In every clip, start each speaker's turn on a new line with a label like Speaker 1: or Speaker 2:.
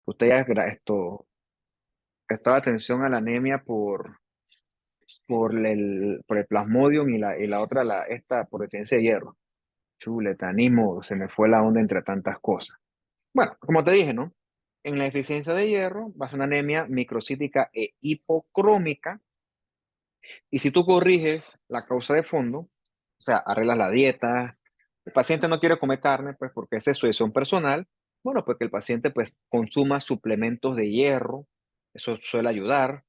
Speaker 1: Usted ya prestaba atención a la anemia por el plasmodium y la otra, esta por deficiencia de hierro. Chuleta, ni modo, se me fue la onda entre tantas cosas. Bueno, como te dije, ¿no? En la deficiencia de hierro va a ser una anemia microcítica e hipocrómica. Y si tú corriges la causa de fondo, o sea, arreglas la dieta, el paciente no quiere comer carne, pues porque esa es su decisión personal, bueno, pues que el paciente pues consuma suplementos de hierro, eso suele ayudar.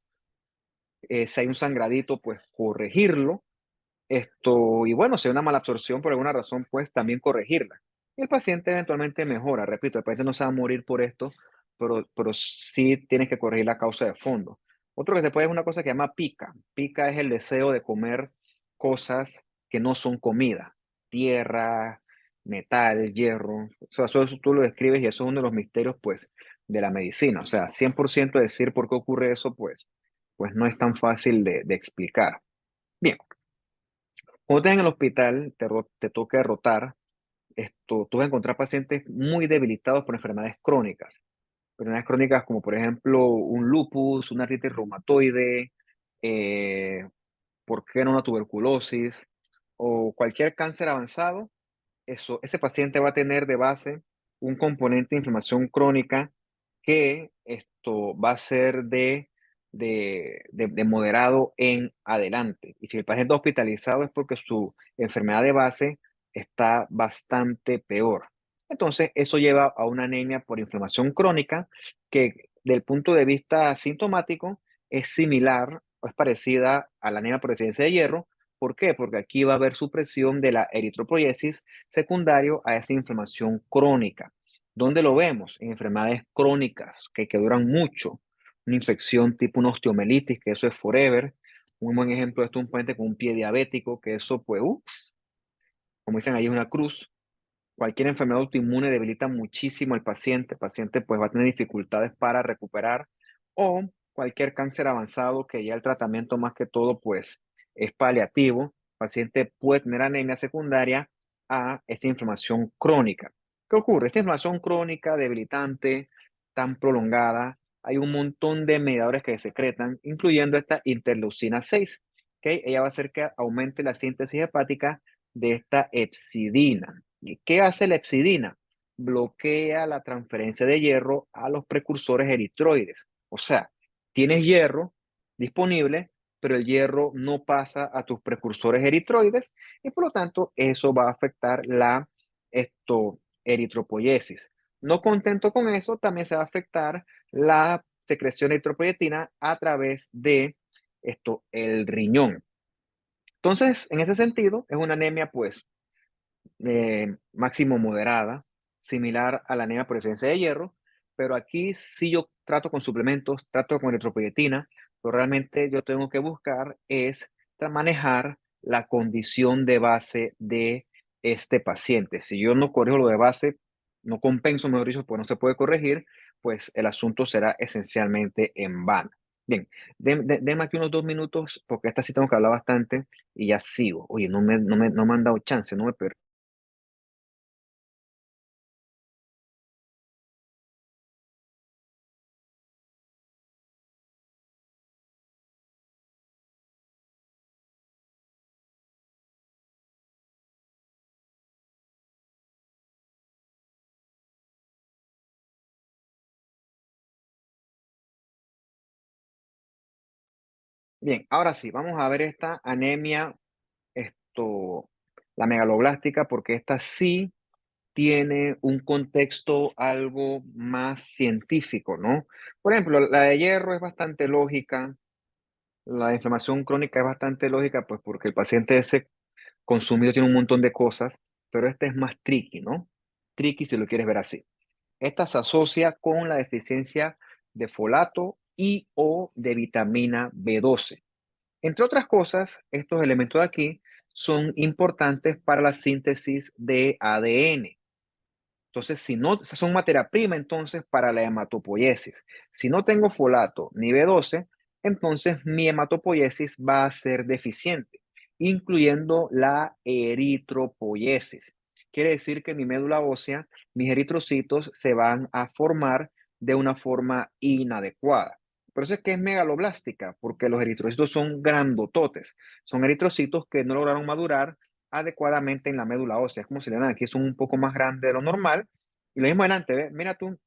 Speaker 1: Si hay un sangradito, pues corregirlo. Y bueno, si hay una mala absorción por alguna razón, pues también corregirla. Y el paciente eventualmente mejora. Repito, el paciente no se va a morir por esto, pero sí tienes que corregir la causa de fondo. Otro que se puede es una cosa que se llama pica. Pica es el deseo de comer cosas que no son comida. Tierra, metal, hierro. O sea, eso tú lo describes y eso es uno de los misterios, pues, de la medicina. O sea, 100% decir por qué ocurre eso, pues no es tan fácil de explicar. Bien, cuando estés en el hospital, te toca rotar, tú vas a encontrar pacientes muy debilitados por enfermedades crónicas. Enfermedades crónicas como por ejemplo un lupus, una artritis reumatoide, eh, ¿por qué no una tuberculosis? O cualquier cáncer avanzado, ese paciente va a tener de base un componente de inflamación crónica que esto va a ser de moderado en adelante. Y si el paciente está hospitalizado es porque su enfermedad de base está bastante peor. Entonces, eso lleva a una anemia por inflamación crónica que, del punto de vista sintomático, es similar o es parecida a la anemia por deficiencia de hierro. ¿Por qué? Porque aquí va a haber supresión de la eritropoiesis secundario a esa inflamación crónica. ¿Dónde lo vemos? En enfermedades crónicas que duran mucho. Una infección tipo una osteomelitis, que eso es forever. Un buen ejemplo de esto es un paciente con un pie diabético, que eso, pues, como dicen ahí, es una cruz. Cualquier enfermedad autoinmune debilita muchísimo al paciente. El paciente, pues, va a tener dificultades para recuperar. O cualquier cáncer avanzado, que ya el tratamiento más que todo, pues, es paliativo. El paciente puede tener anemia secundaria a esta inflamación crónica. ¿Qué ocurre? Esta inflamación crónica, debilitante, tan prolongada, hay un montón de mediadores que se secretan, incluyendo esta interleucina 6, ¿ok? Ella va a hacer que aumente la síntesis hepática de esta hepcidina. ¿Y qué hace la hepcidina? Bloquea la transferencia de hierro a los precursores eritroides. O sea, tienes hierro disponible, pero el hierro no pasa a tus precursores eritroides y por lo tanto eso va a afectar la eritropoiesis. No contento con eso, también se va a afectar la secreción de eritropoyetina a través de el riñón. Entonces, en ese sentido, es una anemia, pues, máximo moderada, similar a la anemia por deficiencia de hierro, pero aquí sí yo trato con suplementos, trato con eritropoyetina, pero realmente yo tengo que buscar es manejar la condición de base de este paciente. Si yo no corrijo lo de base, no compenso, mejor dicho, pues no se puede corregir, pues el asunto será esencialmente en vano. Bien, denme aquí unos 2 minutos porque esta sí tengo que hablar bastante y ya sigo. Oye, no me han dado chance, no me Bien, ahora sí, vamos a ver esta anemia, esto, la megaloblástica, porque esta sí tiene un contexto algo más científico, ¿no? Por ejemplo, la de hierro es bastante lógica, la inflamación crónica es bastante lógica, pues porque el paciente ese consumido tiene un montón de cosas, pero este es más tricky, ¿no? Tricky si lo quieres ver así. Esta se asocia con la deficiencia de folato y o de vitamina B12. Entre otras cosas, estos elementos de aquí son importantes para la síntesis de ADN. Entonces, si no, son materia prima entonces para la hematopoiesis. Si no tengo folato ni B12, entonces mi hematopoiesis va a ser deficiente, incluyendo la eritropoiesis. Quiere decir que mi médula ósea, mis eritrocitos se van a formar de una forma inadecuada. Por eso es que es megaloblástica, porque los eritrocitos son grandototes. Son eritrocitos que no lograron madurar adecuadamente en la médula ósea. Es como si le dan aquí, son un poco más grandes de lo normal. Y lo mismo adelante, ¿ves? Mira tú,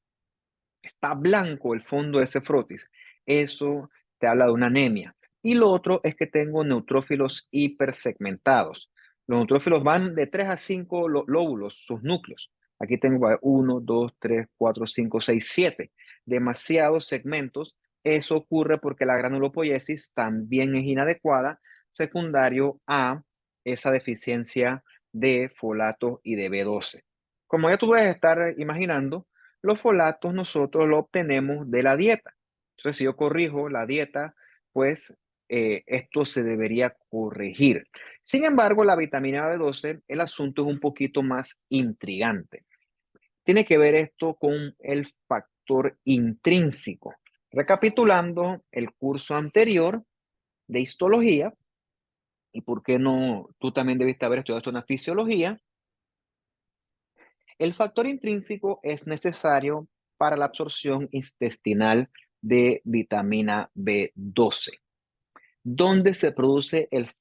Speaker 1: está blanco el fondo de ese frotis. Eso te habla de una anemia. Y lo otro es que tengo neutrófilos hipersegmentados. Los neutrófilos van de 3 a 5 lóbulos, sus núcleos. Aquí tengo 1, 2, 3, 4, 5, 6, 7. Demasiados segmentos. Eso ocurre porque la granulopoiesis también es inadecuada, secundario a esa deficiencia de folato y de B12. Como ya tú puedes estar imaginando, los folatos nosotros lo obtenemos de la dieta. Entonces, si yo corrijo la dieta, pues esto se debería corregir. Sin embargo, la vitamina B12, el asunto es un poquito más intrigante. Tiene que ver esto con el factor intrínseco. Recapitulando el curso anterior de histología, y por qué no, tú también debiste haber estudiado esto en la fisiología. El factor intrínseco es necesario para la absorción intestinal de vitamina B12. ¿Dónde se produce el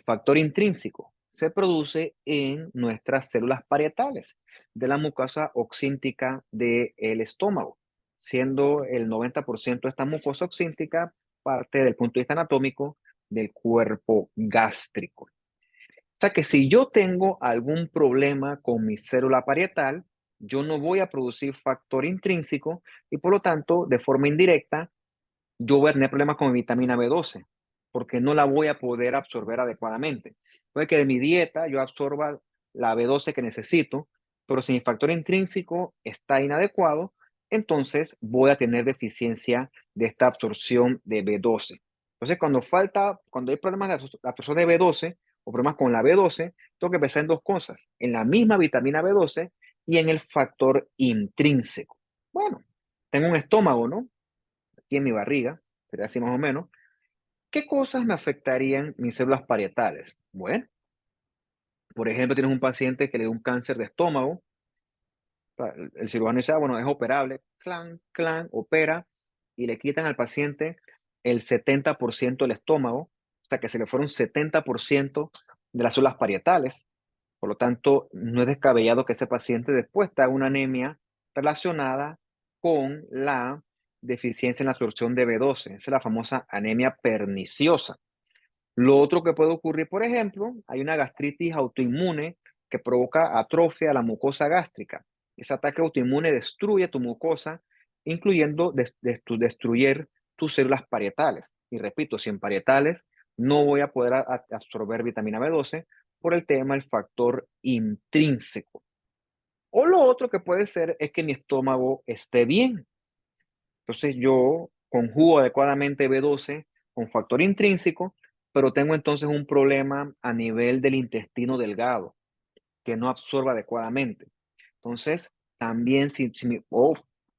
Speaker 1: factor intrínseco? Se produce en nuestras células parietales de la mucosa oxíntica del estómago, siendo el 90% de esta mucosa oxíntica parte del punto de vista anatómico del cuerpo gástrico. O sea que si yo tengo algún problema con mi célula parietal, yo no voy a producir factor intrínseco y por lo tanto, de forma indirecta, yo voy a tener problemas con mi vitamina B12 porque no la voy a poder absorber adecuadamente. Puede que de mi dieta yo absorba la B12 que necesito, pero si mi factor intrínseco está inadecuado, entonces voy a tener deficiencia de esta absorción de B12. Entonces, cuando hay problemas de absorción de B12 o problemas con la B12, tengo que pensar en dos cosas, en la misma vitamina B12 y en el factor intrínseco. Bueno, tengo un estómago, ¿no? Aquí en mi barriga, sería así más o menos. ¿Qué cosas me afectarían mis células parietales? Bueno, por ejemplo, tienes un paciente que le dio un cáncer de estómago, el cirujano dice, bueno, es operable, clan, clan, opera, y le quitan al paciente el 70% del estómago, o sea que se le fueron 70% de las células parietales. Por lo tanto, no es descabellado que ese paciente después tenga una anemia relacionada con la deficiencia en la absorción de B12. Esa es la famosa anemia perniciosa. Lo otro que puede ocurrir, por ejemplo, hay una gastritis autoinmune que provoca atrofia a la mucosa gástrica. Ese ataque autoinmune destruye tu mucosa, incluyendo destruir tus células parietales. Y repito, sin parietales no voy a poder absorber vitamina B12 por el tema del factor intrínseco. O lo otro que puede ser es que mi estómago esté bien. Entonces yo conjugo adecuadamente B12 con factor intrínseco, pero tengo entonces un problema a nivel del intestino delgado que no absorbe adecuadamente. Entonces, también si mi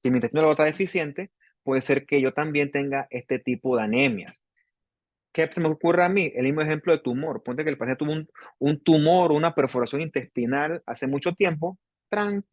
Speaker 1: intestino delgado está deficiente, puede ser que yo también tenga este tipo de anemias. ¿Qué se me ocurre a mí? El mismo ejemplo de tumor. Ponte que el paciente tuvo un tumor, una perforación intestinal hace mucho tiempo, tran,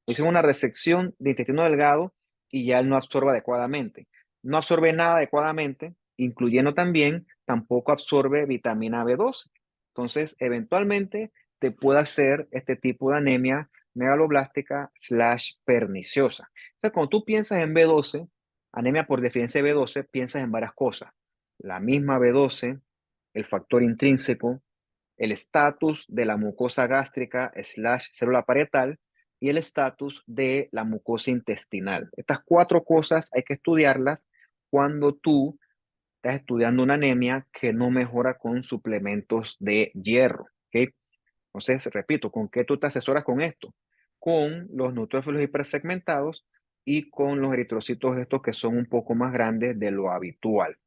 Speaker 1: hizo una resección de intestino delgado y ya él no absorbe adecuadamente. No absorbe nada adecuadamente, incluyendo también, tampoco absorbe vitamina B12. Entonces, eventualmente te puede hacer este tipo de anemia megaloblástica/perniciosa. O sea, cuando tú piensas en B12, anemia por deficiencia de B12, piensas en varias cosas: la misma B12, el factor intrínseco, el estatus de la mucosa gástrica/célula parietal y el estatus de la mucosa intestinal. Estas cuatro cosas hay que estudiarlas cuando tú estás estudiando una anemia que no mejora con suplementos de hierro. ¿Ok? Entonces, repito, ¿con qué tú te asesoras con esto? Con los neutrófilos hipersegmentados y con los eritrocitos estos que son un poco más grandes de lo habitual.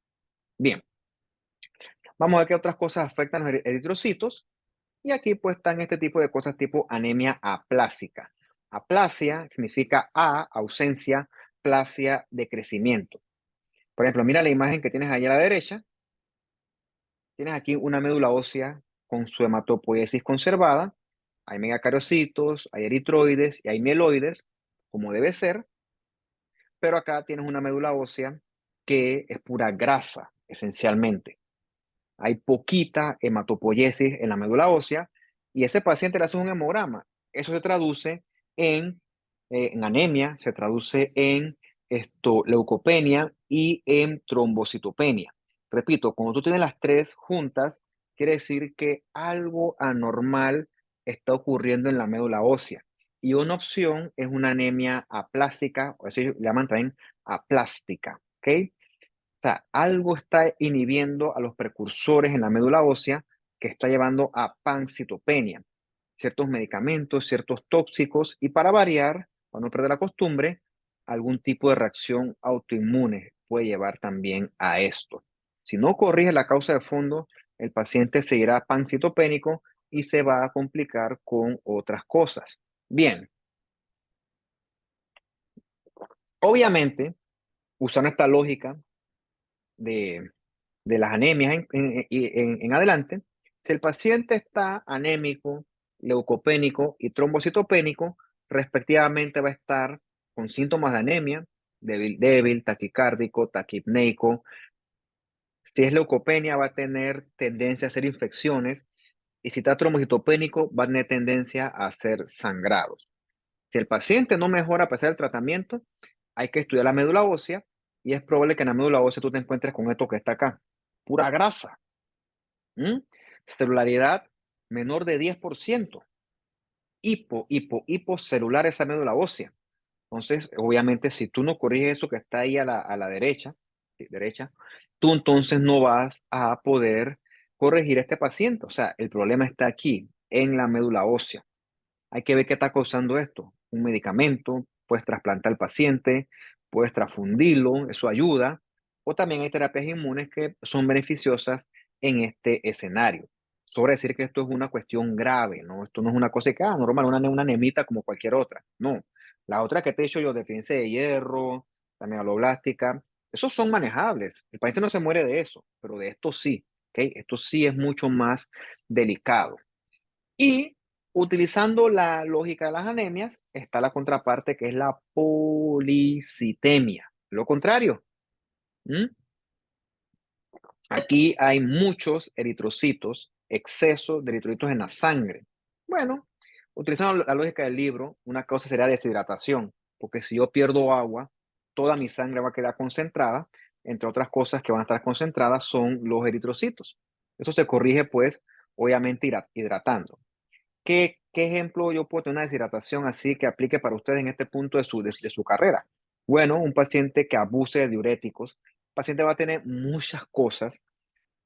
Speaker 1: Bien. Vamos a ver qué otras cosas afectan los eritrocitos. Y aquí pues están este tipo de cosas tipo anemia aplásica. Aplasia significa ausencia, plasia de crecimiento. Por ejemplo, mira la imagen que tienes ahí a la derecha. Tienes aquí una médula ósea con su hematopoiesis conservada. Hay megacariocitos, hay eritroides y hay mieloides. como debe ser, pero acá tienes una médula ósea que es pura grasa, esencialmente. Hay poquita hematopoiesis en la médula ósea y ese paciente le hace un hemograma. Eso se traduce en anemia, se traduce en leucopenia y en trombocitopenia. Repito, cuando tú tienes las tres juntas, quiere decir que algo anormal está ocurriendo en la médula ósea. Y una opción es una anemia aplástica, o así le llaman también aplástica, ¿ok? O sea, algo está inhibiendo a los precursores en la médula ósea que está llevando a pancitopenia, ciertos medicamentos, ciertos tóxicos y para variar, para no perder la costumbre, algún tipo de reacción autoinmune puede llevar también a esto. Si no corrige la causa de fondo, el paciente seguirá pancitopénico y se va a complicar con otras cosas. Bien, obviamente, usando esta lógica de las anemias en adelante, si el paciente está anémico, leucopénico y trombocitopénico, respectivamente va a estar con síntomas de anemia, débil, taquicárdico, taquipneico. Si es leucopenia, va a tener tendencia a hacer infecciones y si está trombocitopénico, va a tener tendencia a hacer sangrados. Si el paciente no mejora a pesar del tratamiento, hay que estudiar la médula ósea y es probable que en la médula ósea tú te encuentres con esto que está acá, pura grasa. Celularidad menor de 10%. Hipocelular esa médula ósea. Entonces, obviamente, si tú no corriges eso que está ahí a la derecha, sí, derecha, tú entonces no vas a poder corregir a este paciente. O sea, el problema está aquí, en la médula ósea. Hay que ver qué está causando esto. Un medicamento, puedes trasplantar al paciente, puedes transfundirlo, eso ayuda. O también hay terapias inmunes que son beneficiosas en este escenario. Sobre decir que esto es una cuestión grave, ¿no? Esto no es una cosa que, normal, una anemita como cualquier otra. No. La otra que te he dicho yo, deficiencia de hierro, la megaloblástica, esos son manejables. El paciente no se muere de eso, pero de esto sí, ¿ok? Esto sí es mucho más delicado. Y utilizando la lógica de las anemias, está la contraparte que es la policitemia. Lo contrario. ¿Mm? Aquí hay muchos eritrocitos, exceso de eritrocitos en la sangre. Bueno, utilizando la lógica del libro, una causa sería deshidratación, porque si yo pierdo agua, toda mi sangre va a quedar concentrada. Entre otras cosas que van a estar concentradas son los eritrocitos. Eso se corrige, pues, obviamente hidratando. ¿Qué ejemplo yo puedo tener una deshidratación así que aplique para ustedes en este punto de su carrera? Bueno, un paciente que abuse de diuréticos, el paciente va a tener muchas cosas,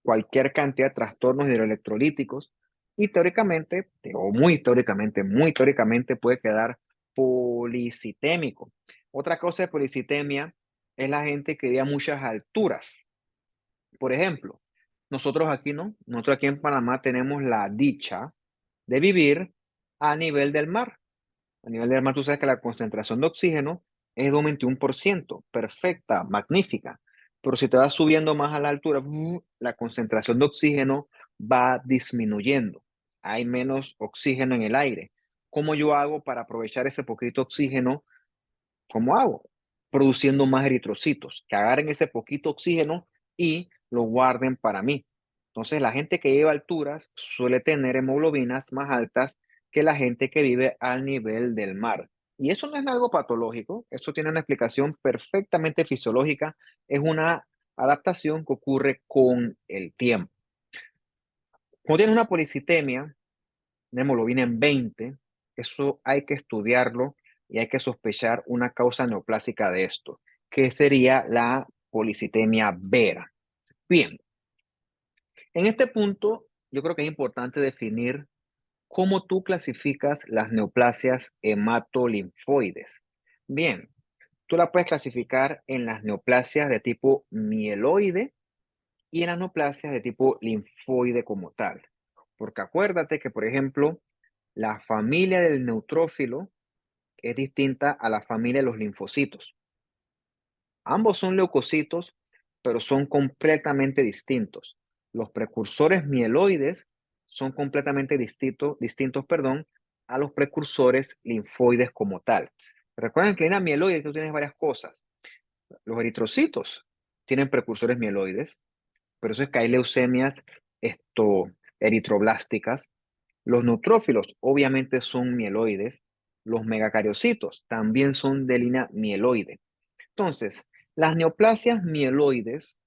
Speaker 1: cualquier cantidad de trastornos hidroelectrolíticos y teóricamente, o muy teóricamente puede quedar policitémico. Otra cosa de policitemia es la gente que vive a muchas alturas. Por ejemplo, nosotros aquí en Panamá tenemos la dicha de vivir a nivel del mar. A nivel del mar, tú sabes que la concentración de oxígeno es de un 21%, perfecta, magnífica. Pero si te vas subiendo más a la altura, la concentración de oxígeno va disminuyendo. Hay menos oxígeno en el aire. ¿Cómo yo hago para aprovechar ese poquito oxígeno? ¿Cómo hago? Produciendo más eritrocitos, que agarren ese poquito oxígeno y lo guarden para mí. Entonces, la gente que lleva alturas suele tener hemoglobinas más altas que la gente que vive al nivel del mar. Y eso no es algo patológico, eso tiene una explicación perfectamente fisiológica, es una adaptación que ocurre con el tiempo. Cuando tienes una policitemia, una hemoglobina en 20, eso hay que estudiarlo y hay que sospechar una causa neoplásica de esto, que sería la policitemia vera. Bien, en este punto yo creo que es importante definir cómo tú clasificas las neoplasias hematolinfoides. Bien, tú la puedes clasificar en las neoplasias de tipo mieloide y en las neoplasias de tipo linfoide como tal. Porque acuérdate que, por ejemplo, la familia del neutrófilo es distinta a la familia de los linfocitos. Ambos son leucocitos, pero son completamente distintos. Los precursores mieloides son completamente distintos, perdón, a los precursores linfoides como tal. Recuerden que en la mieloide tú tienes varias cosas. Los eritrocitos tienen precursores mieloides, por eso es que hay leucemias eritroblásticas. Los neutrófilos obviamente son mieloides. Los megacariocitos también son de línea mieloide. Entonces, las neoplasias mieloides,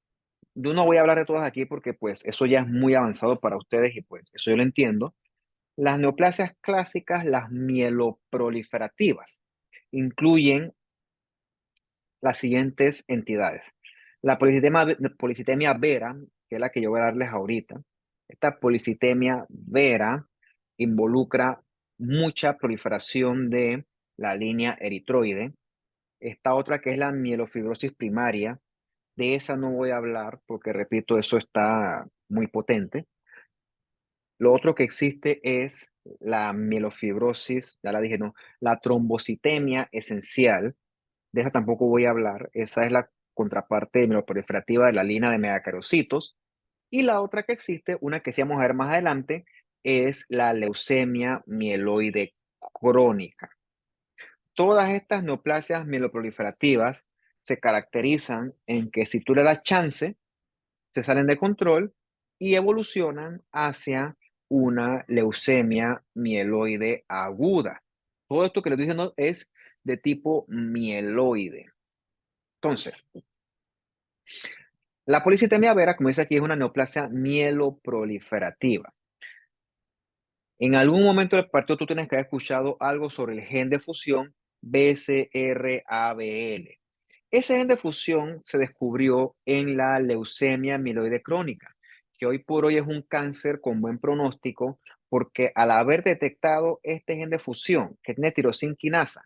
Speaker 1: yo no voy a hablar de todas aquí porque pues eso ya es muy avanzado para ustedes y pues eso yo lo entiendo. Las neoplasias clásicas, las mieloproliferativas, incluyen las siguientes entidades. La policitemia vera, que es la que yo voy a darles ahorita. Esta policitemia vera involucra mucha proliferación de la línea eritroide. Esta otra que es la mielofibrosis primaria, de esa no voy a hablar porque, repito, eso está muy potente. Lo otro que existe es la mielofibrosis, ya la dije, no, la trombocitemia esencial, de esa tampoco voy a hablar, esa es la contraparte mieloproliferativa de la línea de megacarocitos. Y la otra que existe, una que sí vamos a ver más adelante, es la leucemia mieloide crónica. Todas estas neoplasias mieloproliferativas se caracterizan en que si tú le das chance, se salen de control y evolucionan hacia una leucemia mieloide aguda. Todo esto que les estoy diciendo es de tipo mieloide. Entonces, la policitemia vera, como dice aquí, es una neoplasia mieloproliferativa. En algún momento del partido tú tienes que haber escuchado algo sobre el gen de fusión BCR-ABL. Ese gen de fusión se descubrió en la leucemia mieloide crónica, que hoy por hoy es un cáncer con buen pronóstico, porque al haber detectado este gen de fusión, que tiene tirosinquinasa,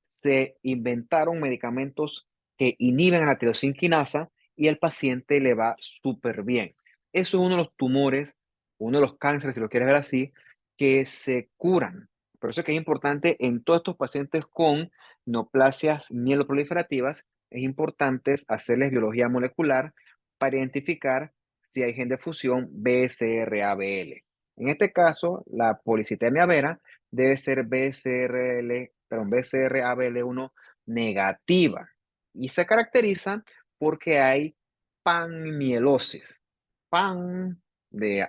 Speaker 1: se inventaron medicamentos que inhiben a la tirosinquinasa y al paciente le va súper bien. Eso es uno de los tumores, uno de los cánceres, si lo quieres ver así, que se curan. Por eso es que es importante en todos estos pacientes con neoplasias mieloproliferativas, es importante hacerles biología molecular para identificar si hay gen de fusión BCR-ABL. En este caso, la policitemia vera debe ser BCR-ABL1 negativa y se caracteriza porque hay panmielosis. Pan de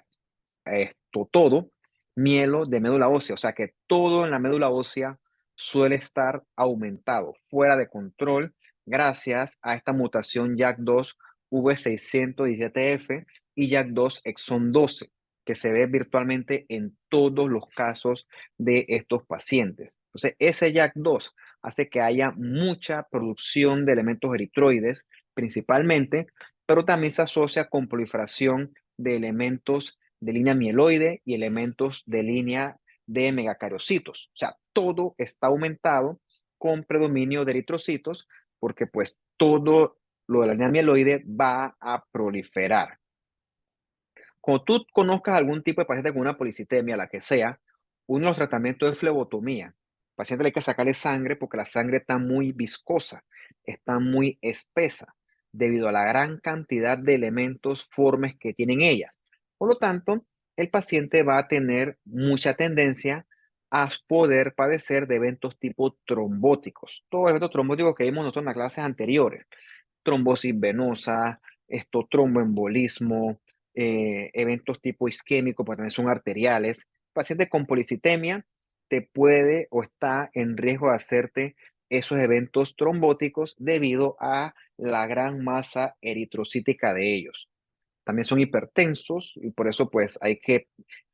Speaker 1: esto todo, mielo de médula ósea, o sea que todo en la médula ósea suele estar aumentado, fuera de control, gracias a esta mutación JAK2 V617F y JAK2 exon 12, que se ve virtualmente en todos los casos de estos pacientes. Entonces, ese JAK2 hace que haya mucha producción de elementos eritroides, principalmente, pero también se asocia con proliferación de elementos de línea mieloide y elementos de línea de megacariocitos. O sea, todo está aumentado con predominio de eritrocitos porque pues todo lo de la línea mieloide va a proliferar. Cuando tú conozcas algún tipo de paciente con una policitemia, la que sea, uno de los tratamientos es flebotomía. Al paciente le hay que sacarle sangre porque la sangre está muy viscosa, está muy espesa, debido a la gran cantidad de elementos formes que tienen ellas. Por lo tanto, el paciente va a tener mucha tendencia a poder padecer de eventos tipo trombóticos. Todos los eventos trombóticos que vimos nosotros en las clases anteriores, trombosis venosa, tromboembolismo, eventos tipo isquémico, pues también son arteriales. Paciente con policitemia te puede o está en riesgo de hacerte esos eventos trombóticos debido a la gran masa eritrocítica de ellos. También son hipertensos y por eso pues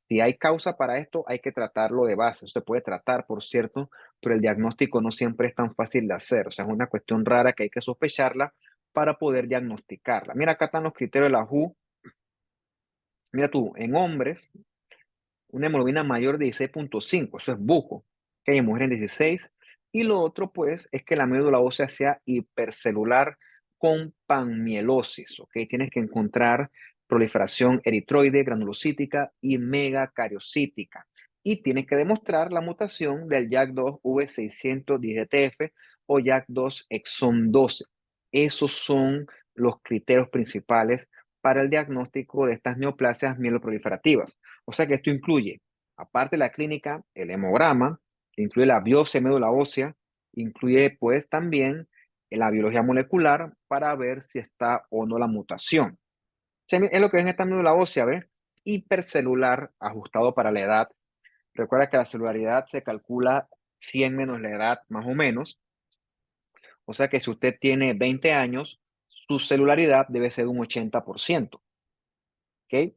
Speaker 1: si hay causa para esto, hay que tratarlo de base. Eso se puede tratar, por cierto, pero el diagnóstico no siempre es tan fácil de hacer. O sea, es una cuestión rara que hay que sospecharla para poder diagnosticarla. Mira, acá están los criterios de la WHO. Mira tú, en hombres, una hemoglobina mayor de 16,5, eso es buco, que hay en mujeres en 16. Y lo otro, pues, es que la médula ósea sea hipercelular con panmielosis, ¿ok? Tienes que encontrar proliferación eritroide, granulocítica y megacariocítica. Y tienes que demostrar la mutación del JAK2 V617F o JAK2 exon 12. Esos son los criterios principales para el diagnóstico de estas neoplasias mieloproliferativas. O sea que esto incluye, aparte de la clínica, el hemograma, incluye la biopsia de médula ósea incluye pues también la biología molecular para ver si está o no la mutación. Es lo que es esta médula ósea, ¿ves? Hipercelular, ajustado para la edad. Recuerda que la celularidad se calcula 100 menos la edad, más o menos. O sea que si usted tiene 20 años, su celularidad debe ser un 80%. ¿Ok?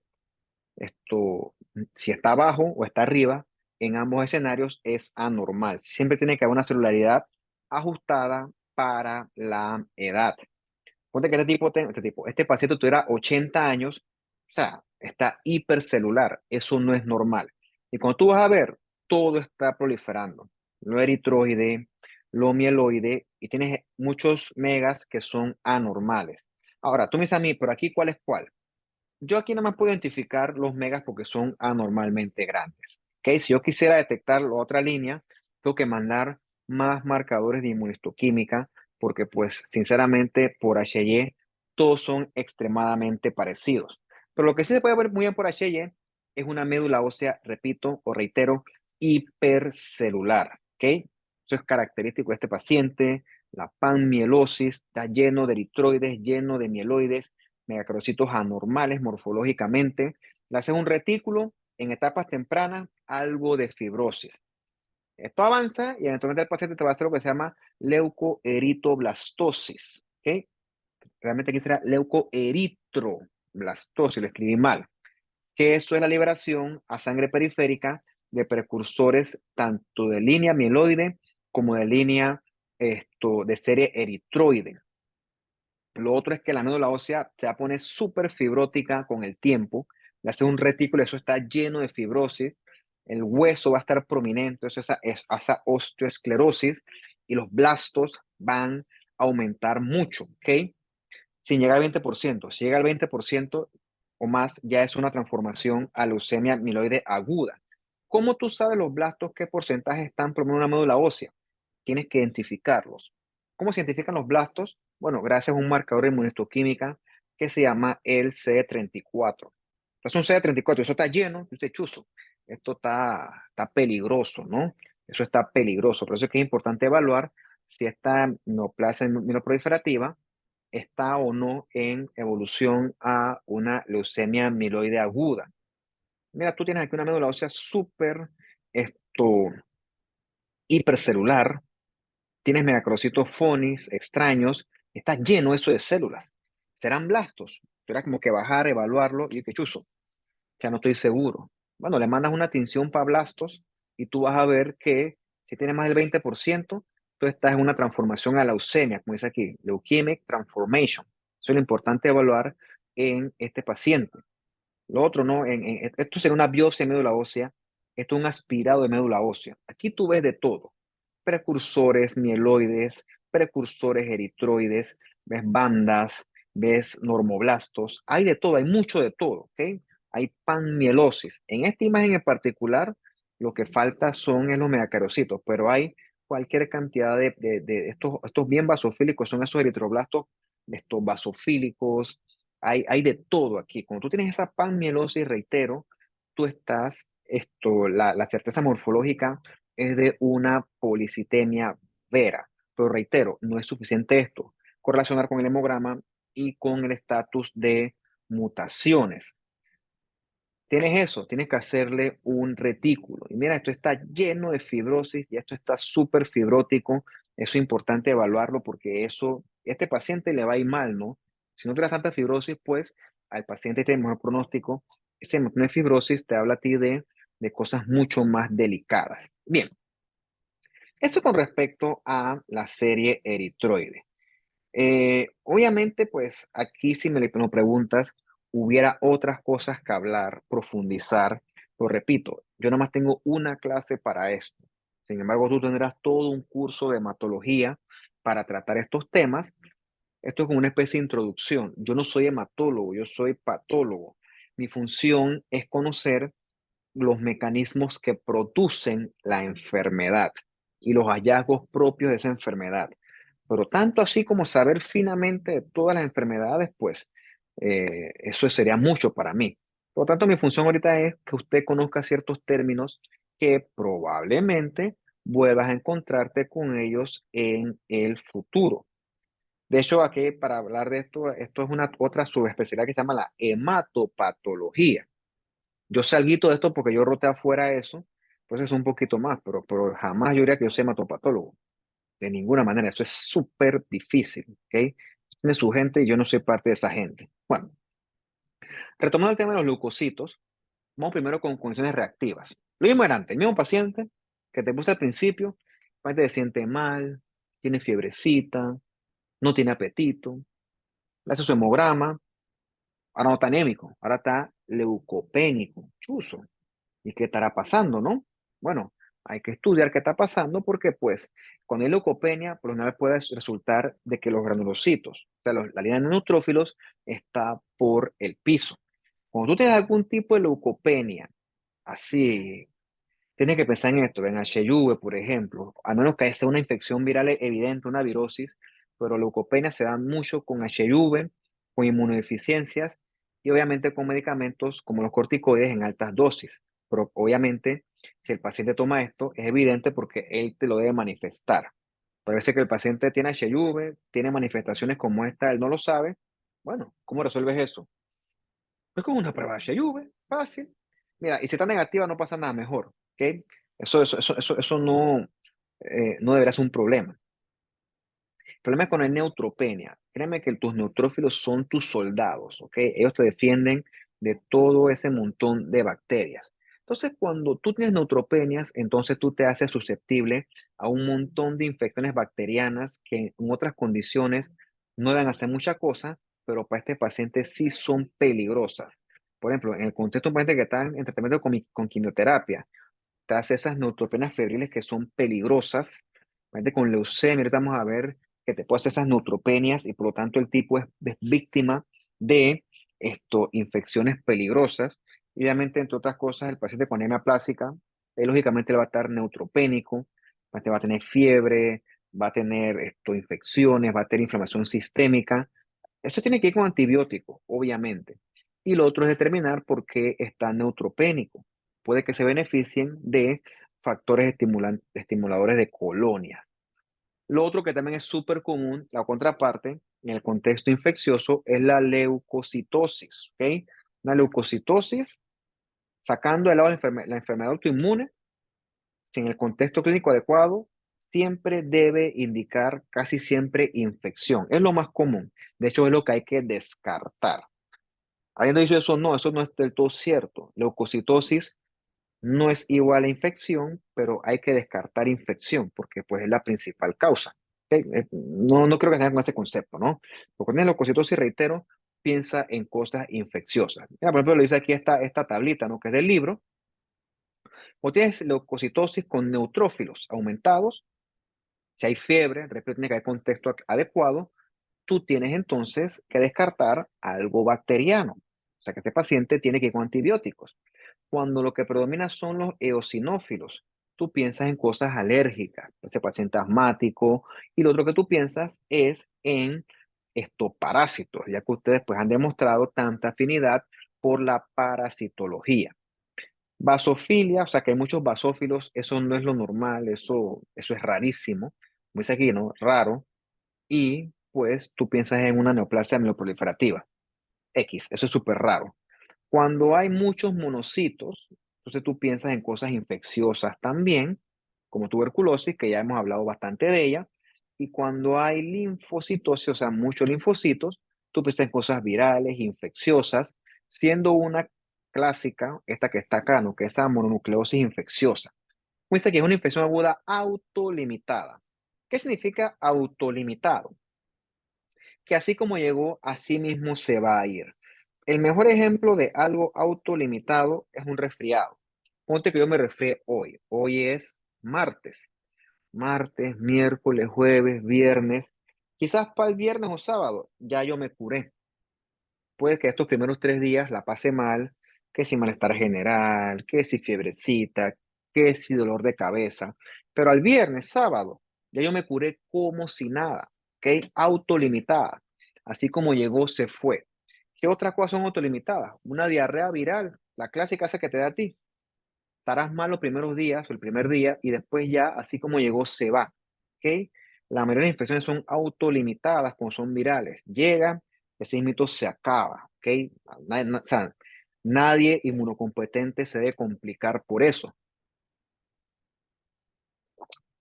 Speaker 1: Esto, si está abajo o está arriba, en ambos escenarios es anormal. Siempre tiene que haber una celularidad ajustada para la edad. Ponte que este paciente tuviera 80 años, o sea, está hipercelular. Eso no es normal. Y cuando tú vas a ver, todo está proliferando. Lo eritroide, lo mieloide, y tienes muchos megas que son anormales. Ahora, tú me dices a mí, pero aquí, ¿cuál es cuál? Yo aquí nada más puedo identificar los megas porque son anormalmente grandes. ¿Ok? Si yo quisiera detectar la otra línea, tengo que mandar más marcadores de inmunistoquímica porque pues sinceramente por HY todos son extremadamente parecidos. Pero lo que sí se puede ver muy bien por HY es una médula ósea, repito o reitero, hipercelular. ¿Ok? Eso es característico de este paciente. La panmielosis está lleno de eritroides, lleno de mieloides, megacarocitos anormales morfológicamente. Le haces un retículo en etapas tempranas, algo de fibrosis. Esto avanza y eventualmente el paciente te va a hacer lo que se llama leucoeritoblastosis. ¿Okay? Realmente aquí será leucoeritroblastosis, lo escribí mal. Que eso es la liberación a sangre periférica de precursores tanto de línea mieloide como de línea de serie eritroide. Lo otro es que la médula ósea se va a poner súper fibrótica con el tiempo, le hace un retículo, eso está lleno de fibrosis, el hueso va a estar prominente, esa osteoesclerosis y los blastos van a aumentar mucho, ¿ok? Sin llegar al 20%, si llega al 20% o más, ya es una transformación a leucemia mieloide aguda. ¿Cómo tú sabes los blastos qué porcentaje están por una médula ósea? Tienes que identificarlos. ¿Cómo se identifican los blastos? Bueno, gracias a un marcador de inmunistoquímica que se llama el CD34. Entonces un CD34, eso está lleno, dice chuzo, esto está peligroso, ¿no? Eso está peligroso, por eso es que es importante evaluar si esta neoplasia mieloproliferativa está o no en evolución a una leucemia mieloide aguda. Mira, tú tienes aquí una médula ósea súper esto, hipercelular, tienes megacrocitos fonis extraños, está lleno eso de células. ¿Serán blastos? Será como que bajar, evaluarlo y que chuzo, ya no estoy seguro. Bueno, le mandas una tinción para blastos y tú vas a ver que si tiene más del 20%, tú estás en una transformación a leucemia, como dice aquí, leukemic transformation. Eso es lo importante evaluar en este paciente. Lo otro, ¿no? Esto sería una biopsia de médula ósea. Esto es un aspirado de médula ósea. Aquí tú ves de todo. Precursores mieloides, precursores eritroides, ves bandas, ves normoblastos. Hay de todo, hay mucho de todo, ¿ok? Hay panmielosis. En esta imagen en particular, lo que falta son los megacarocitos, pero hay cualquier cantidad de estos bien basofílicos, son esos eritroblastos, estos basofílicos, hay de todo aquí. Cuando tú tienes esa panmielosis, reitero, tú estás, la certeza morfológica es de una policitemia vera. Pero reitero, no es suficiente esto. Correlacionar con el hemograma y con el estatus de mutaciones. Tienes eso, tienes que hacerle un retículo. Y mira, esto está lleno de fibrosis y esto está súper fibrótico. Eso es importante evaluarlo porque este paciente le va a ir mal, ¿no? Si no tienes tanta fibrosis, pues al paciente tiene mejor pronóstico. Ese no es fibrosis, te habla a ti de cosas mucho más delicadas. Bien, eso con respecto a la serie eritroide. Obviamente, pues aquí si me preguntas, hubiera otras cosas que hablar, profundizar. Lo repito, yo nada más tengo una clase para esto. Sin embargo, tú tendrás todo un curso de hematología para tratar estos temas. Esto es como una especie de introducción. Yo no soy hematólogo, yo soy patólogo. Mi función es conocer los mecanismos que producen la enfermedad y los hallazgos propios de esa enfermedad. Pero tanto así como saber finamente de todas las enfermedades, pues eso sería mucho para mí. Por lo tanto, mi función ahorita es que usted conozca ciertos términos que probablemente vuelvas a encontrarte con ellos en el futuro. De hecho, aquí para hablar de esto, esto es una otra subespecialidad que se llama la hematopatología. Yo salguito de esto porque yo roté afuera eso, pues es un poquito más, pero jamás yo diría que yo soy hematopatólogo. De ninguna manera, eso es súper difícil, ¿ok? Tiene su gente y yo no soy parte de esa gente. Bueno, retomando el tema de los leucocitos, vamos primero con condiciones reactivas. Lo mismo era antes, el mismo paciente que te puse al principio, el paciente se siente mal, tiene fiebrecita, no tiene apetito, le hace su hemograma, ahora no está anémico, ahora está leucopénico, chuzo. ¿Y qué estará pasando, no? Bueno, hay que estudiar qué está pasando porque, pues, cuando hay leucopenia, por lo general puede resultar de que los granulocitos, o sea, la línea de neutrófilos está por el piso. Cuando tú tienes algún tipo de leucopenia, así, tienes que pensar en esto, en HIV, por ejemplo, a menos que sea una infección viral evidente, una virosis, pero leucopenia se da mucho con HIV, con inmunodeficiencias y obviamente con medicamentos como los corticoides en altas dosis. Pero obviamente, si el paciente toma esto, es evidente porque él te lo debe manifestar. Parece que el paciente tiene HIV, tiene manifestaciones como esta, él no lo sabe. Bueno, ¿cómo resuelves eso? Es como una prueba de HIV, fácil. Mira, y si está negativa no pasa nada mejor, ¿ok? Eso no, no debería ser un problema. El problema es con la neutropenia. Créeme que tus neutrófilos son tus soldados, ¿ok? Ellos te defienden de todo ese montón de bacterias. Entonces, cuando tú tienes neutropenias, entonces tú te haces susceptible a un montón de infecciones bacterianas que en otras condiciones no van a hacer mucha cosa, pero para este paciente sí son peligrosas. Por ejemplo, en el contexto de un paciente que está en tratamiento con quimioterapia, te hace esas neutropenias febriles que son peligrosas. Imagínate con leucemia, ahorita vamos a ver que te puede hacer esas neutropenias y por lo tanto el tipo es víctima de infecciones peligrosas. Y obviamente, entre otras cosas, el paciente con anemia plástica, lógicamente le va a estar neutropénico, va a tener fiebre, va a tener infecciones, va a tener inflamación sistémica. Eso tiene que ir con antibiótico, obviamente. Y lo otro es determinar por qué está neutropénico. Puede que se beneficien de factores estimuladores de colonia. Lo otro que también es súper común, la contraparte, en el contexto infeccioso, es la leucocitosis. ¿Ok? Una leucocitosis, sacando de lado la enfermedad autoinmune, si en el contexto clínico adecuado, siempre debe indicar casi siempre infección. Es lo más común. De hecho, es lo que hay que descartar. Habiendo dicho eso no es del todo cierto. Leucocitosis no es igual a infección, pero hay que descartar infección porque pues es la principal causa. ¿Ok? No creo que tenga con este concepto, ¿no? Porque cuando tienes leucocitosis, reitero, piensa en cosas infecciosas. Mira, por ejemplo, lo dice aquí esta tablita, ¿no? Que es del libro. O tienes leucocitosis con neutrófilos aumentados, si hay fiebre, repito, tiene que haber contexto adecuado, tú tienes entonces que descartar algo bacteriano. O sea que este paciente tiene que ir con antibióticos. Cuando lo que predomina son los eosinófilos, tú piensas en cosas alérgicas, ese paciente asmático, y lo otro que tú piensas es en estos parásitos, ya que ustedes pues han demostrado tanta afinidad por la parasitología. Basofilia, o sea que hay muchos basófilos, eso no es lo normal, eso es rarísimo, como dice aquí, ¿no? Raro, y pues tú piensas en una neoplasia mieloproliferativa, X, eso es súper raro. Cuando hay muchos monocitos, entonces tú piensas en cosas infecciosas también, como tuberculosis, que ya hemos hablado bastante de ella. Y cuando hay linfocitosis, o sea, muchos linfocitos, tú piensas en cosas virales, infecciosas, siendo una clásica, esta que está acá, ¿no? Que es esa mononucleosis infecciosa. Dice que es una infección aguda autolimitada. ¿Qué significa autolimitado? Que así como llegó, así mismo se va a ir. El mejor ejemplo de algo autolimitado es un resfriado. Ponte que yo me resfrié hoy. Hoy es martes. Martes, miércoles, jueves, viernes. Quizás para el viernes o sábado ya yo me curé. Puede que estos primeros 3 días la pase mal, que si malestar general, que si fiebrecita, que si dolor de cabeza. Pero al viernes, sábado, ya yo me curé como si nada. ¿Ok? Autolimitada. Así como llegó, se fue. ¿Qué otra cosa son autolimitadas? Una diarrea viral, la clásica esa que te da a ti. estarás mal los primeros días o el primer día y después ya, así como llegó, se va. ¿Ok? La mayoría de las infecciones son autolimitadas como son virales. Llega, ese mito se acaba. ¿Ok? O sea, nadie inmunocompetente se debe complicar por eso.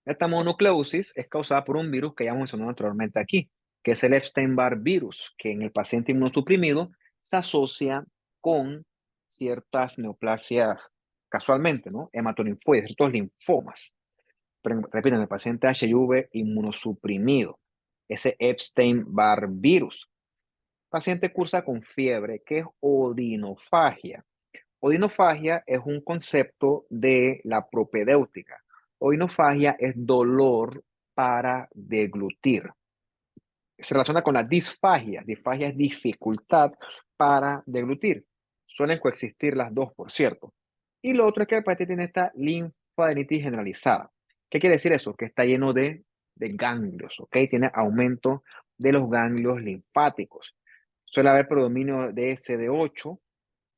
Speaker 1: Esta mononucleosis es causada por un virus que ya hemos mencionado anteriormente aquí, que es el Epstein-Barr virus, que en el paciente inmunosuprimido se asocia con ciertas neoplasias casualmente, ¿no? Hematolinfoides, ciertos linfomas. Pero, repito, en el paciente HIV inmunosuprimido, ese Epstein-Barr virus. El paciente cursa con fiebre, que es odinofagia. Odinofagia es un concepto de la propedéutica. Odinofagia es dolor para deglutir. Se relaciona con la disfagia. Disfagia es dificultad para deglutir. Suelen coexistir las dos, por cierto. Y lo otro es que el paciente tiene esta linfadenitis generalizada. ¿Qué quiere decir eso? Que está lleno de ganglios, ¿ok? Tiene aumento de los ganglios linfáticos. Suele haber predominio de CD8,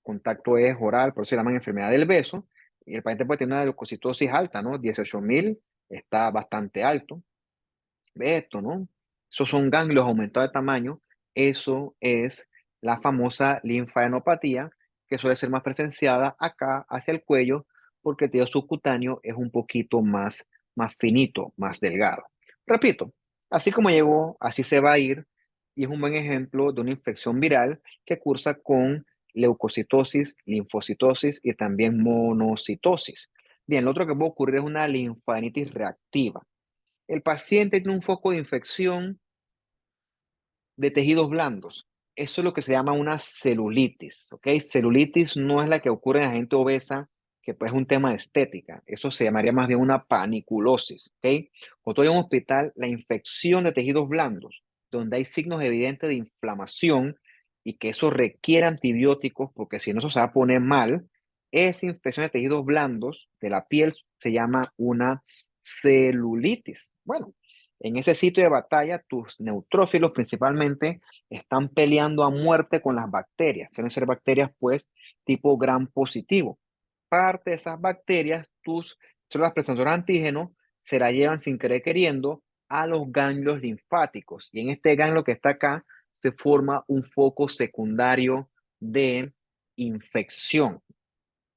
Speaker 1: contacto es oral, por eso se llama enfermedad del beso, y el paciente puede tener una leucocitosis alta, ¿no? 18.000 está bastante alto. Ve esto, ¿no? Esos son ganglios aumentados de tamaño. Eso es la famosa linfadenopatía, que suele ser más presenciada acá hacia el cuello, porque el tejido subcutáneo es un poquito más finito, más delgado. Repito, así como llegó, así se va a ir, y es un buen ejemplo de una infección viral que cursa con leucocitosis, linfocitosis y también monocitosis. Bien, lo otro que puede ocurrir es una linfadenitis reactiva. El paciente tiene un foco de infección de tejidos blandos. Eso es lo que se llama una celulitis, ¿ok? Celulitis no es la que ocurre en la gente obesa, que pues es un tema de estética. Eso se llamaría más bien una paniculosis, ¿ok? Cuando estoy en un hospital, la infección de tejidos blandos, donde hay signos evidentes de inflamación y que eso requiere antibióticos, porque si no eso se va a poner mal, esa infección de tejidos blandos de la piel se llama una celulitis. Bueno, en ese sitio de batalla, tus neutrófilos principalmente están peleando a muerte con las bacterias. Suelen ser bacterias, pues, tipo gram positivo. Parte de esas bacterias, tus células presentoras de antígeno, se la llevan sin querer queriendo a los ganglios linfáticos. Y en este ganglio que está acá, se forma un foco secundario de infección.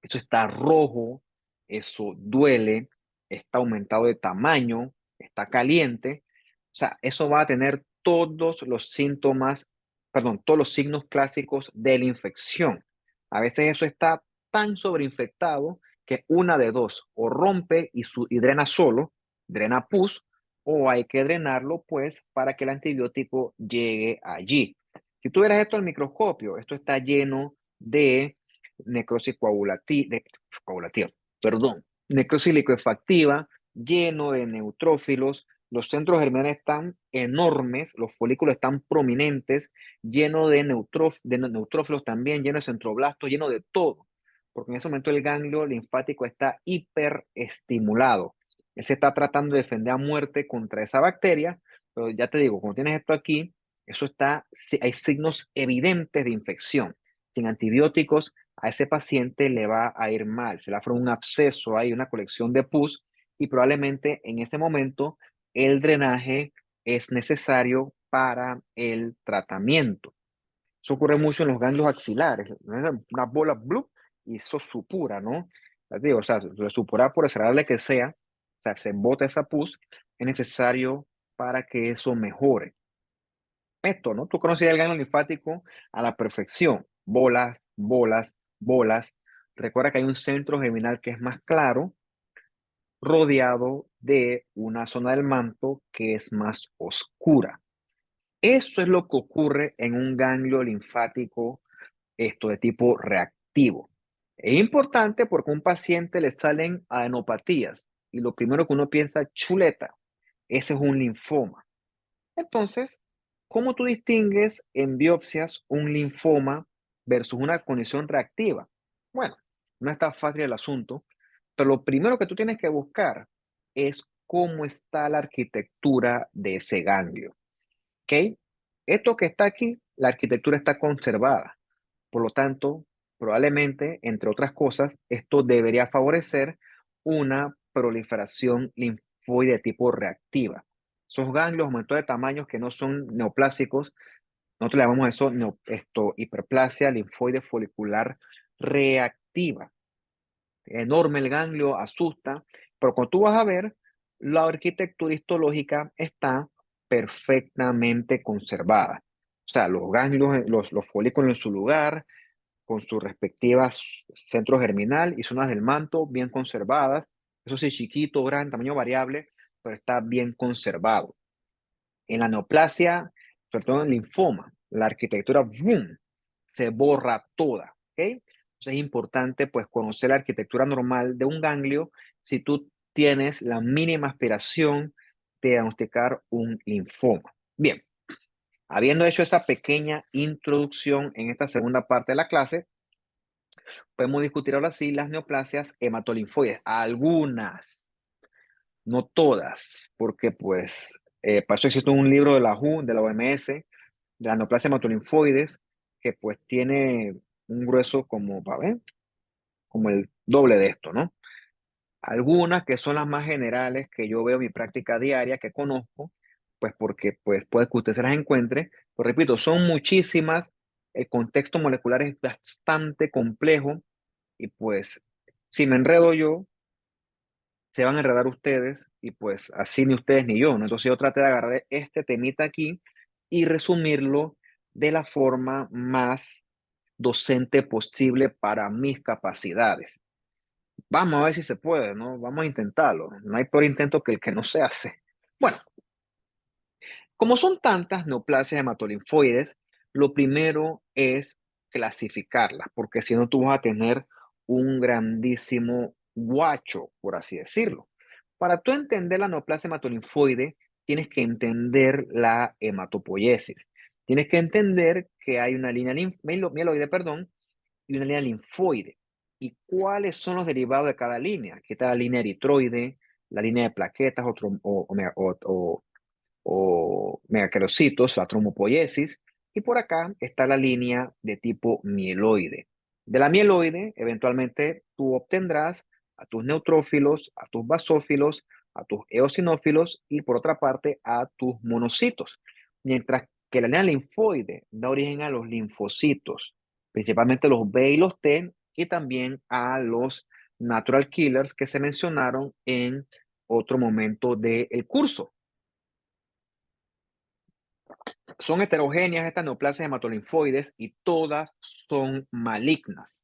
Speaker 1: Eso está rojo, eso duele, está aumentado de tamaño, está caliente. O sea, eso va a tener todos los síntomas, perdón, todos los signos clásicos de la infección. A veces eso está tan sobreinfectado que una de dos, o rompe y drena solo, drena pus, o hay que drenarlo pues para que el antibiótico llegue allí. Si tú vieras esto al microscopio, esto está lleno de necrosis coagulativa, perdón, necrosis liquefactiva, lleno de neutrófilos, los centros germinales están enormes, los folículos están prominentes, lleno de neutrófilos también, lleno de centroblastos, lleno de todo, porque en ese momento el ganglio linfático está hiperestimulado. Él se está tratando de defender a muerte contra esa bacteria, pero ya te digo, cuando tienes esto aquí, eso está, hay signos evidentes de infección. Sin antibióticos, a ese paciente le va a ir mal, se le hace un absceso, hay una colección de pus y probablemente en ese momento el drenaje es necesario para el tratamiento. Eso ocurre mucho en los ganglios axilares, una bola blue y eso supura, ¿no? Ya te digo, o sea, supurar por desagradable que sea, o sea, se embota esa pus, es necesario para que eso mejore. Esto, ¿no? Tú conoces el ganglio linfático a la perfección. Bolas, bolas, bolas. Recuerda que hay un centro germinal que es más claro, rodeado de una zona del manto que es más oscura. Eso es lo que ocurre en un ganglio linfático, esto de tipo reactivo. Es importante porque a un paciente le salen adenopatías y lo primero que uno piensa, chuleta, ese es un linfoma. Entonces, ¿cómo tú distingues en biopsias un linfoma versus una condición reactiva? Bueno, no está fácil el asunto, pero lo primero que tú tienes que buscar es cómo está la arquitectura de ese ganglio. ¿Ok? Esto que está aquí, la arquitectura está conservada. Por lo tanto, Probablemente, entre otras cosas, esto debería favorecer una proliferación linfoide de tipo reactiva. Esos ganglios aumentos de tamaños que no son neoplásicos, nosotros le llamamos eso hiperplasia linfoide folicular reactiva. Enorme el ganglio, asusta, pero cuando tú vas a ver, la arquitectura histológica está perfectamente conservada. O sea, los ganglios, los folículos en su lugar, con sus respectivas centros germinal y zonas del manto bien conservadas. Eso sí, chiquito, gran, tamaño variable, pero está bien conservado. En la neoplasia, sobre todo en el linfoma, la arquitectura boom, se borra toda. ¿Ok? Entonces es importante pues conocer la arquitectura normal de un ganglio si tú tienes la mínima aspiración de diagnosticar un linfoma. Bien, habiendo hecho esa pequeña introducción en esta segunda parte de la clase, podemos discutir ahora sí las neoplasias hematolinfoides. Algunas, no todas, porque pues para eso existe un libro de la WHO, de la OMS, de la neoplasia hematolinfoides, que pues tiene un grueso como, para ver, como el doble de esto, ¿no? Algunas que son las más generales que yo veo en mi práctica diaria, que conozco, pues porque pues puede que usted se las encuentre, pero repito, son muchísimas, el contexto molecular es bastante complejo y pues si me enredo yo, se van a enredar ustedes y pues así ni ustedes ni yo, ¿no? Entonces yo traté de agarrar este temita aquí y resumirlo de la forma más docente posible para mis capacidades. Vamos a ver si se puede, ¿no? Vamos a intentarlo. No hay peor intento que el que no se hace. Bueno, como son tantas neoplasias hematolinfoides, lo primero es clasificarlas, porque si no tú vas a tener un grandísimo guacho, por así decirlo. Para tú entender la neoplasia hematolinfoide, tienes que entender la hematopoiesis. Tienes que entender que hay una línea mieloide, perdón, y una línea linfoide. ¿Y cuáles son los derivados de cada línea? Aquí está la línea eritroide, la línea de plaquetas o megaquerocitos, la trombopoiesis, y por acá está la línea de tipo mieloide. De la mieloide, eventualmente tú obtendrás a tus neutrófilos, a tus basófilos, a tus eosinófilos y por otra parte a tus monocitos. Mientras que la línea linfoide da origen a los linfocitos, principalmente los B y los T, y también a los natural killers que se mencionaron en otro momento del curso. Son heterogéneas estas neoplasias hematolinfoides y todas son malignas.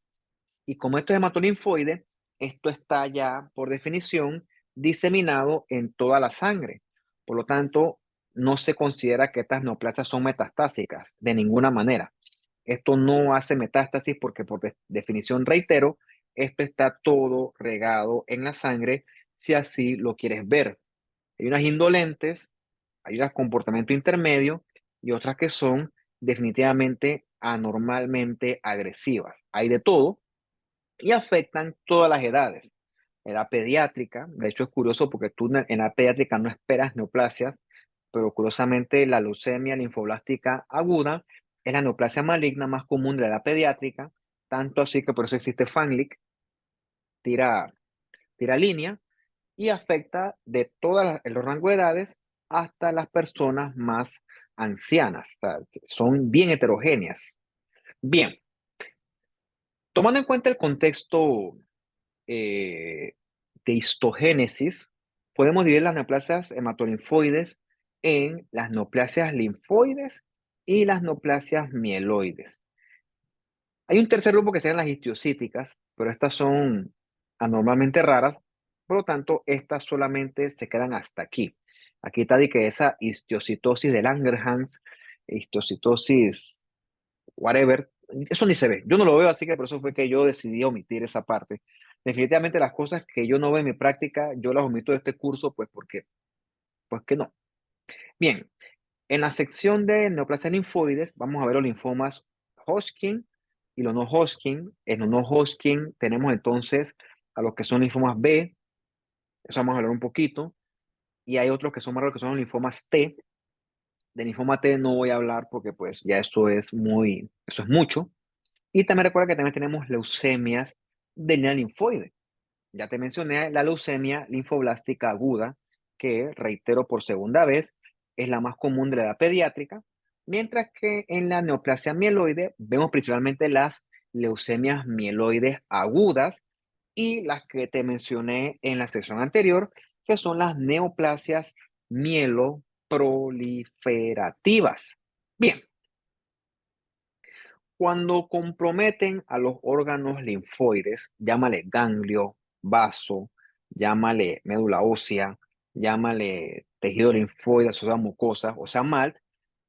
Speaker 1: Y como esto es hematolinfoide, esto está ya por definición diseminado en toda la sangre. Por lo tanto, no se considera que estas neoplasias son metastásicas de ninguna manera. Esto no hace metástasis porque por definición, reitero, esto está todo regado en la sangre si así lo quieres ver. Hay unas indolentes, hay unas comportamiento intermedio y otras que son definitivamente anormalmente agresivas. Hay de todo y afectan todas las edades. Edad pediátrica, de hecho es curioso porque tú en la pediátrica no esperas neoplasias, pero curiosamente la leucemia linfoblástica aguda es la neoplasia maligna más común de la edad pediátrica, tanto así que por eso existe FANLIC, tira, tira línea, y afecta de todos los rangos de edades hasta las personas más ancianas. O sea, son bien heterogéneas. Bien, tomando en cuenta el contexto de histogénesis, podemos dividir las neoplasias hematolinfoides en las neoplasias linfoides y las neoplasias mieloides. Hay un tercer grupo que serían las histiocíticas, pero estas son anormalmente raras, por lo tanto, estas solamente se quedan hasta aquí. Aquí está de que esa histiocitosis de Langerhans, histiocitosis, whatever, eso ni se ve. Yo no lo veo, así que por eso fue que yo decidí omitir esa parte. Definitivamente las cosas que yo no veo en mi práctica, yo las omito de este curso, pues porque, pues que no. Bien, en la sección de neoplasias linfoides, vamos a ver los linfomas Hodgkin y los no Hodgkin. En los no Hodgkin tenemos entonces a los que son linfomas B, eso vamos a hablar un poquito, y hay otros que son más raros que son los linfomas T. De linfoma T no voy a hablar porque pues ya eso es mucho. Y también recuerda que también tenemos leucemias de línea linfoide. Ya te mencioné la leucemia linfoblástica aguda, que, reitero por segunda vez, es la más común de la edad pediátrica, mientras que en la neoplasia mieloide vemos principalmente las leucemias mieloides agudas y las que te mencioné en la sección anterior, que son las neoplasias mieloproliferativas. Bien, cuando comprometen a los órganos linfoides, llámale ganglio, vaso, llámale médula ósea, llámale tejido linfoide asociado a mucosas, o sea, MALT,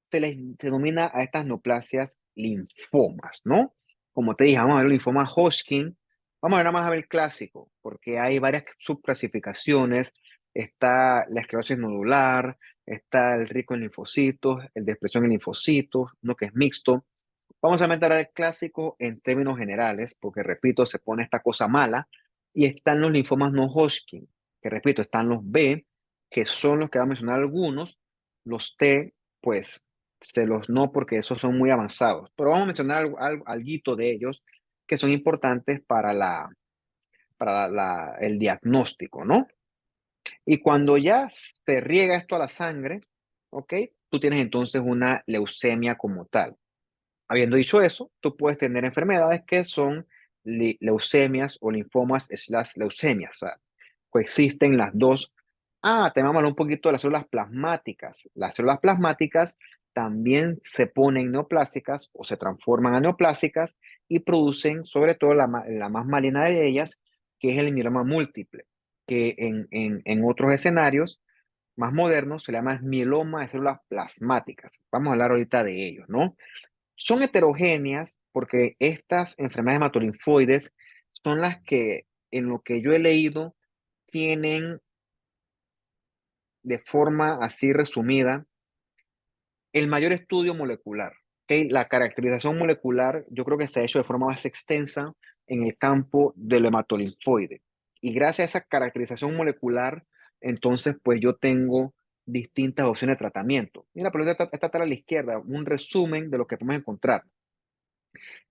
Speaker 1: se denomina a estas neoplasias linfomas, ¿no? Como te dije, vamos a ver el linfoma Hodgkin, vamos a ver nada más a ver el clásico, porque hay varias subclasificaciones, está la esclerosis nodular, está el rico en linfocitos, el de expresión en linfocitos, uno que es mixto. Vamos a meter al clásico en términos generales, porque repito, se pone esta cosa mala, y están los linfomas no Hodgkin, que repito, están los B, que son los que va a mencionar algunos, los T, pues se los no, porque esos son muy avanzados, pero vamos a mencionar alguito de ellos que son importantes para el diagnóstico, ¿no? Y cuando ya se riega esto a la sangre, ¿ok? Tú tienes entonces una leucemia como tal. Habiendo dicho eso, tú puedes tener enfermedades que son leucemias o linfomas slash leucemias. O sea, coexisten las dos. Ah, te vamos a hablar un poquito de las células plasmáticas. Las células plasmáticas también se ponen neoplásicas o se transforman a neoplásicas y producen, sobre todo la más maligna de ellas, que es el mieloma múltiple, que en otros escenarios más modernos se le llama mieloma de células plasmáticas. Vamos a hablar ahorita de ellos, ¿no? Son heterogéneas porque estas enfermedades hematolinfoides son las que, en lo que yo he leído, tienen de forma así resumida el mayor estudio molecular. ¿Ok? La caracterización molecular yo creo que se ha hecho de forma más extensa en el campo del hematolinfoide. Y gracias a esa caracterización molecular, entonces pues yo tengo distintas opciones de tratamiento. Mira, pero esta a la izquierda, un resumen de lo que podemos encontrar.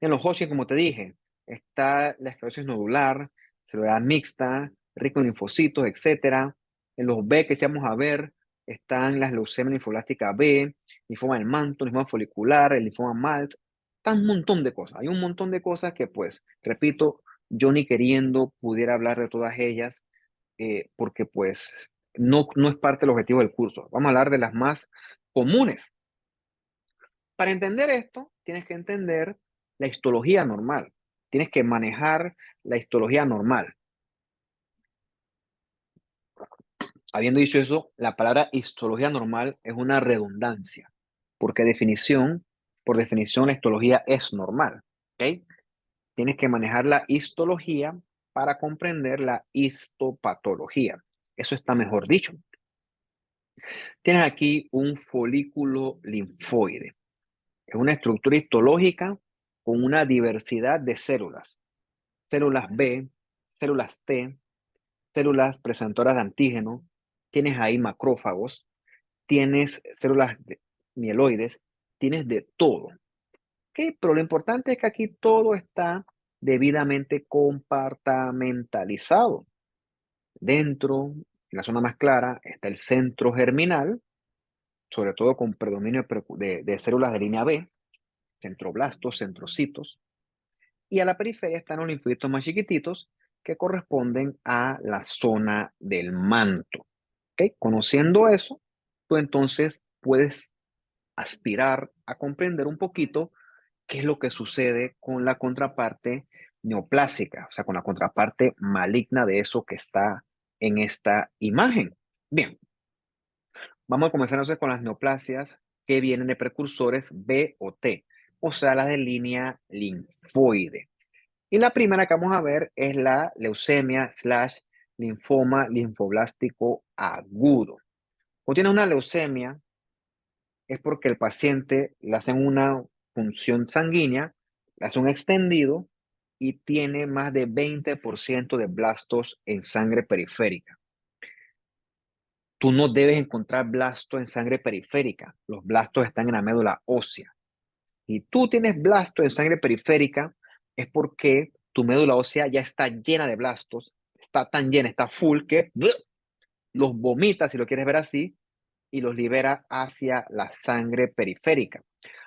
Speaker 1: En los Hodgkin, como te dije, está la esclerosis nodular, celular mixta, rico en linfocitos, etcétera. En los B que vamos a ver, están las leucemias linfoblástica B, linfoma del manto, linfoma folicular, el linfoma MALT. Está un montón de cosas. Hay un montón de cosas que, pues, repito, yo ni queriendo pudiera hablar de todas ellas, porque, pues, no es parte del objetivo del curso. Vamos a hablar de las más comunes. Para entender esto, tienes que entender la histología normal. Tienes que manejar la histología normal. Habiendo dicho eso, la palabra histología normal es una redundancia, porque por definición, la histología es normal. ¿Ok? Tienes que manejar la histología para comprender la histopatología. Eso está mejor dicho. Tienes aquí un folículo linfoide. Es una estructura histológica con una diversidad de células. Células B, células T, células presentadoras de antígeno, tienes ahí macrófagos, tienes mieloides, tienes de todo. ¿Ok? Pero lo importante es que aquí todo está debidamente compartamentalizado. Dentro, en la zona más clara, está el centro germinal, sobre todo con predominio de células de línea B, centroblastos, centrocitos. Y a la periferia están los linfocitos más chiquititos que corresponden a la zona del manto. ¿Ok? Conociendo eso, tú entonces puedes aspirar a comprender un poquito qué es lo que sucede con la contraparte neoplásica, o sea, con la contraparte maligna de eso que está en esta imagen. Bien, vamos a comenzar entonces con las neoplasias que vienen de precursores B o T, o sea, las de línea linfoide. Y la primera que vamos a ver es la leucemia slash linfoma linfoblástico agudo. Cuando tienes una leucemia es porque el paciente le hacen una función sanguínea, le hace un extendido y tiene más de 20% de blastos en sangre periférica. Tú no debes encontrar blastos en sangre periférica. Los blastos están en la médula ósea. Si tú tienes blastos en sangre periférica, es porque tu médula ósea ya está llena de blastos, está tan llena, está full que los vomita, si lo quieres ver así, y los libera hacia la sangre periférica.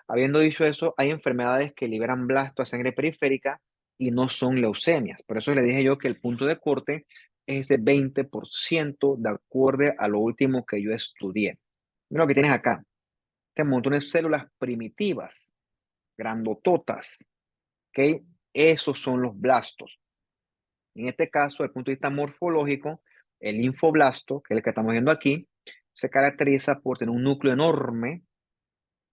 Speaker 1: Habiendo dicho eso, hay enfermedades que liberan blastos a sangre periférica y no son leucemias. Por eso le dije yo que el punto de corte es ese 20% de acuerdo a lo último que yo estudié. Mira lo que tienes acá. Este montón de células primitivas, grandototas, ¿ok? Esos son los blastos. En este caso, desde el punto de vista morfológico, el linfoblasto, que es el que estamos viendo aquí, se caracteriza por tener un núcleo enorme,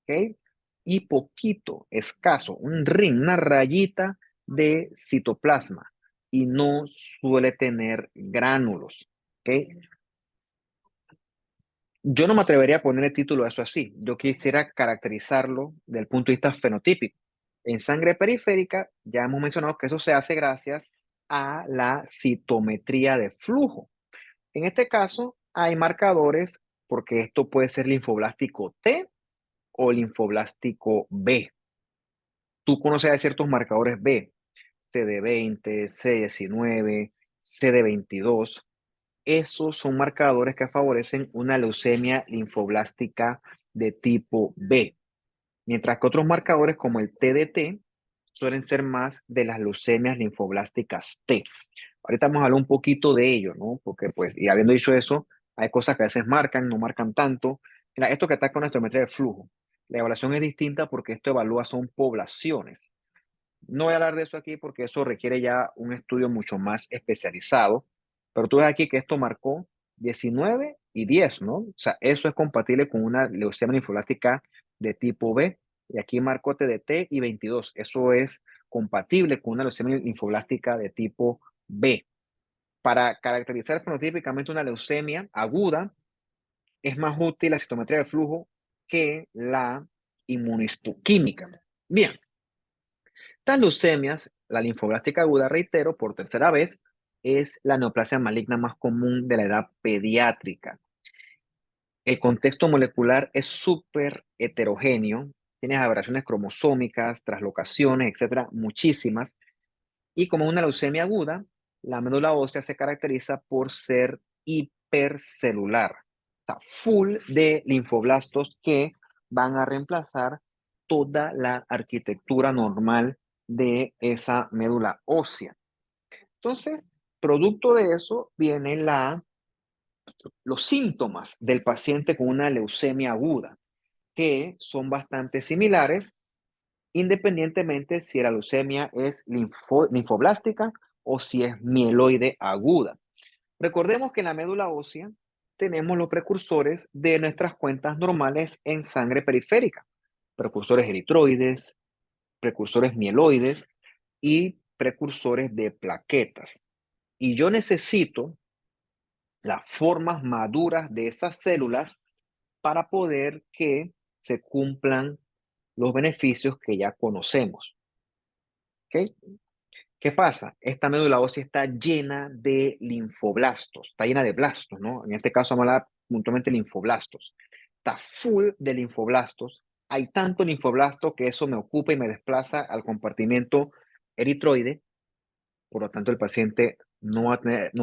Speaker 1: ¿ok? Y poquito, escaso, un ring, una rayita de citoplasma y no suele tener gránulos, ¿ok? Yo no me atrevería a poner el título a eso así. Yo quisiera caracterizarlo desde el punto de vista fenotípico. En sangre periférica, ya hemos mencionado que eso se hace gracias a la citometría de flujo. En este caso, hay marcadores porque esto puede ser linfoblástico T o linfoblástico B. Tú conoces de ciertos marcadores B, CD20, CD19, CD22. Esos son marcadores que favorecen una leucemia linfoblástica de tipo B, mientras que otros marcadores como el TDT suelen ser más de las leucemias linfoblásticas T. Ahorita vamos a hablar un poquito de ello, ¿no? Porque pues, y habiendo dicho eso, hay cosas que a veces marcan, no marcan tanto. Mira, esto que está con la estometría de flujo, la evaluación es distinta porque esto evalúa son poblaciones. No voy a hablar de eso aquí porque eso requiere ya un estudio mucho más especializado, pero tú ves aquí que esto marcó 19 y 10, ¿no? O sea, eso es compatible con una leucemia linfoblástica de tipo B, y aquí marcó TDT y 22. Eso es compatible con una leucemia linfoblástica de tipo B. Para caracterizar fenotípicamente una leucemia aguda, es más útil la citometría de flujo que la inmunistoquímica. Bien, estas leucemias, la linfoblástica aguda, reitero por tercera vez, es la neoplasia maligna más común de la edad pediátrica. El contexto molecular es súper heterogéneo, tienes aberraciones cromosómicas, traslocaciones, etcétera, muchísimas. Y como es una leucemia aguda, la médula ósea se caracteriza por ser hipercelular, o sea, full de linfoblastos que van a reemplazar toda la arquitectura normal de esa médula ósea. Entonces, producto de eso viene los síntomas del paciente con una leucemia aguda, que son bastante similares independientemente si la leucemia es linfoblástica o si es mieloide aguda. Recordemos que en la médula ósea tenemos los precursores de nuestras cuentas normales en sangre periférica, precursores eritroides, precursores mieloides y precursores de plaquetas. Y yo necesito las formas maduras de esas células para poder que se cumplan los beneficios que ya conocemos. ¿Ok? ¿Qué pasa? Esta médula ósea está llena de linfoblastos, está llena de blastos, ¿no? En este caso vamos a hablar puntualmente de linfoblastos. Está full de linfoblastos. Hay tanto linfoblasto que eso me ocupa y me desplaza al compartimento eritroide. Por lo tanto, el paciente no va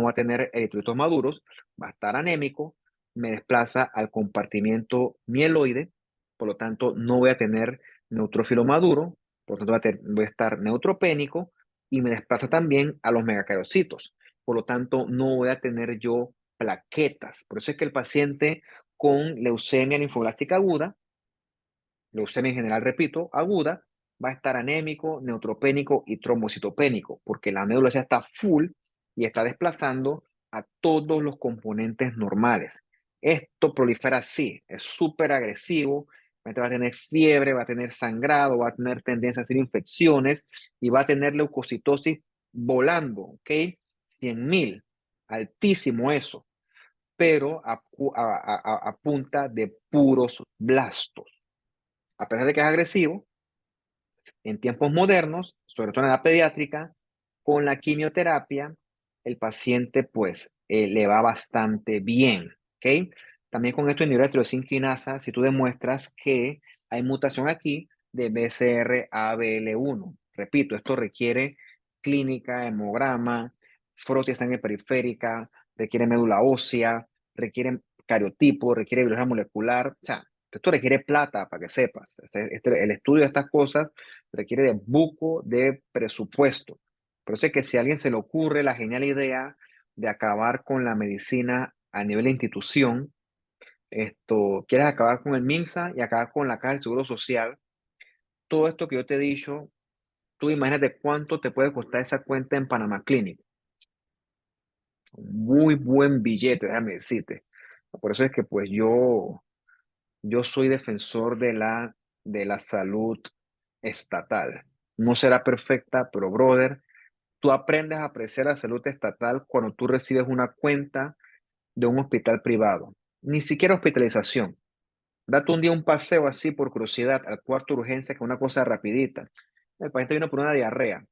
Speaker 1: a tener eritrocitos maduros, va a estar anémico, me desplaza al compartimiento mieloide, por lo tanto, no voy a tener neutrófilo maduro, por lo tanto, voy a estar neutropénico y me desplaza también a los megacariocitos. Por lo tanto, no voy a tener yo plaquetas. Por eso es que el paciente con leucemia linfoblástica aguda, leucemia en general, repito, aguda, va a estar anémico, neutropénico y trombocitopénico, porque la médula ya está full y está desplazando a todos los componentes normales. Esto prolifera así, es súper agresivo, va a tener fiebre, va a tener sangrado, va a tener tendencia a hacer infecciones y va a tener leucocitosis volando, ¿ok? 100,000, altísimo eso, pero a punta de puros blastos. A pesar de que es agresivo, en tiempos modernos, sobre todo en la edad pediátrica, con la quimioterapia, el paciente pues le va bastante bien, ¿ok? También con esto en si tú demuestras que hay mutación aquí de BCR-ABL1, Repito, esto requiere clínica, hemograma, frote de sangre periférica, requiere médula ósea, requiere cariotipo, requiere biología molecular. O sea, esto requiere plata, para que sepas. El estudio de estas cosas requiere de buco de presupuesto. Por eso es que si a alguien se le ocurre la genial idea de acabar con la medicina a nivel de institución, quieres acabar con el MINSA y acabar con la Caja del Seguro Social, todo esto que yo te he dicho, tú imagínate cuánto te puede costar esa cuenta en Panama Clinic. Muy buen billete, déjame decirte. Por eso es que pues yo soy defensor de la salud estatal. No será perfecta, pero brother, tú aprendes a apreciar la salud estatal cuando tú recibes una cuenta de un hospital privado. Ni siquiera hospitalización. Date un día un paseo así por curiosidad al cuarto de urgencia, que es una cosa rapidita. El paciente vino por una diarrea.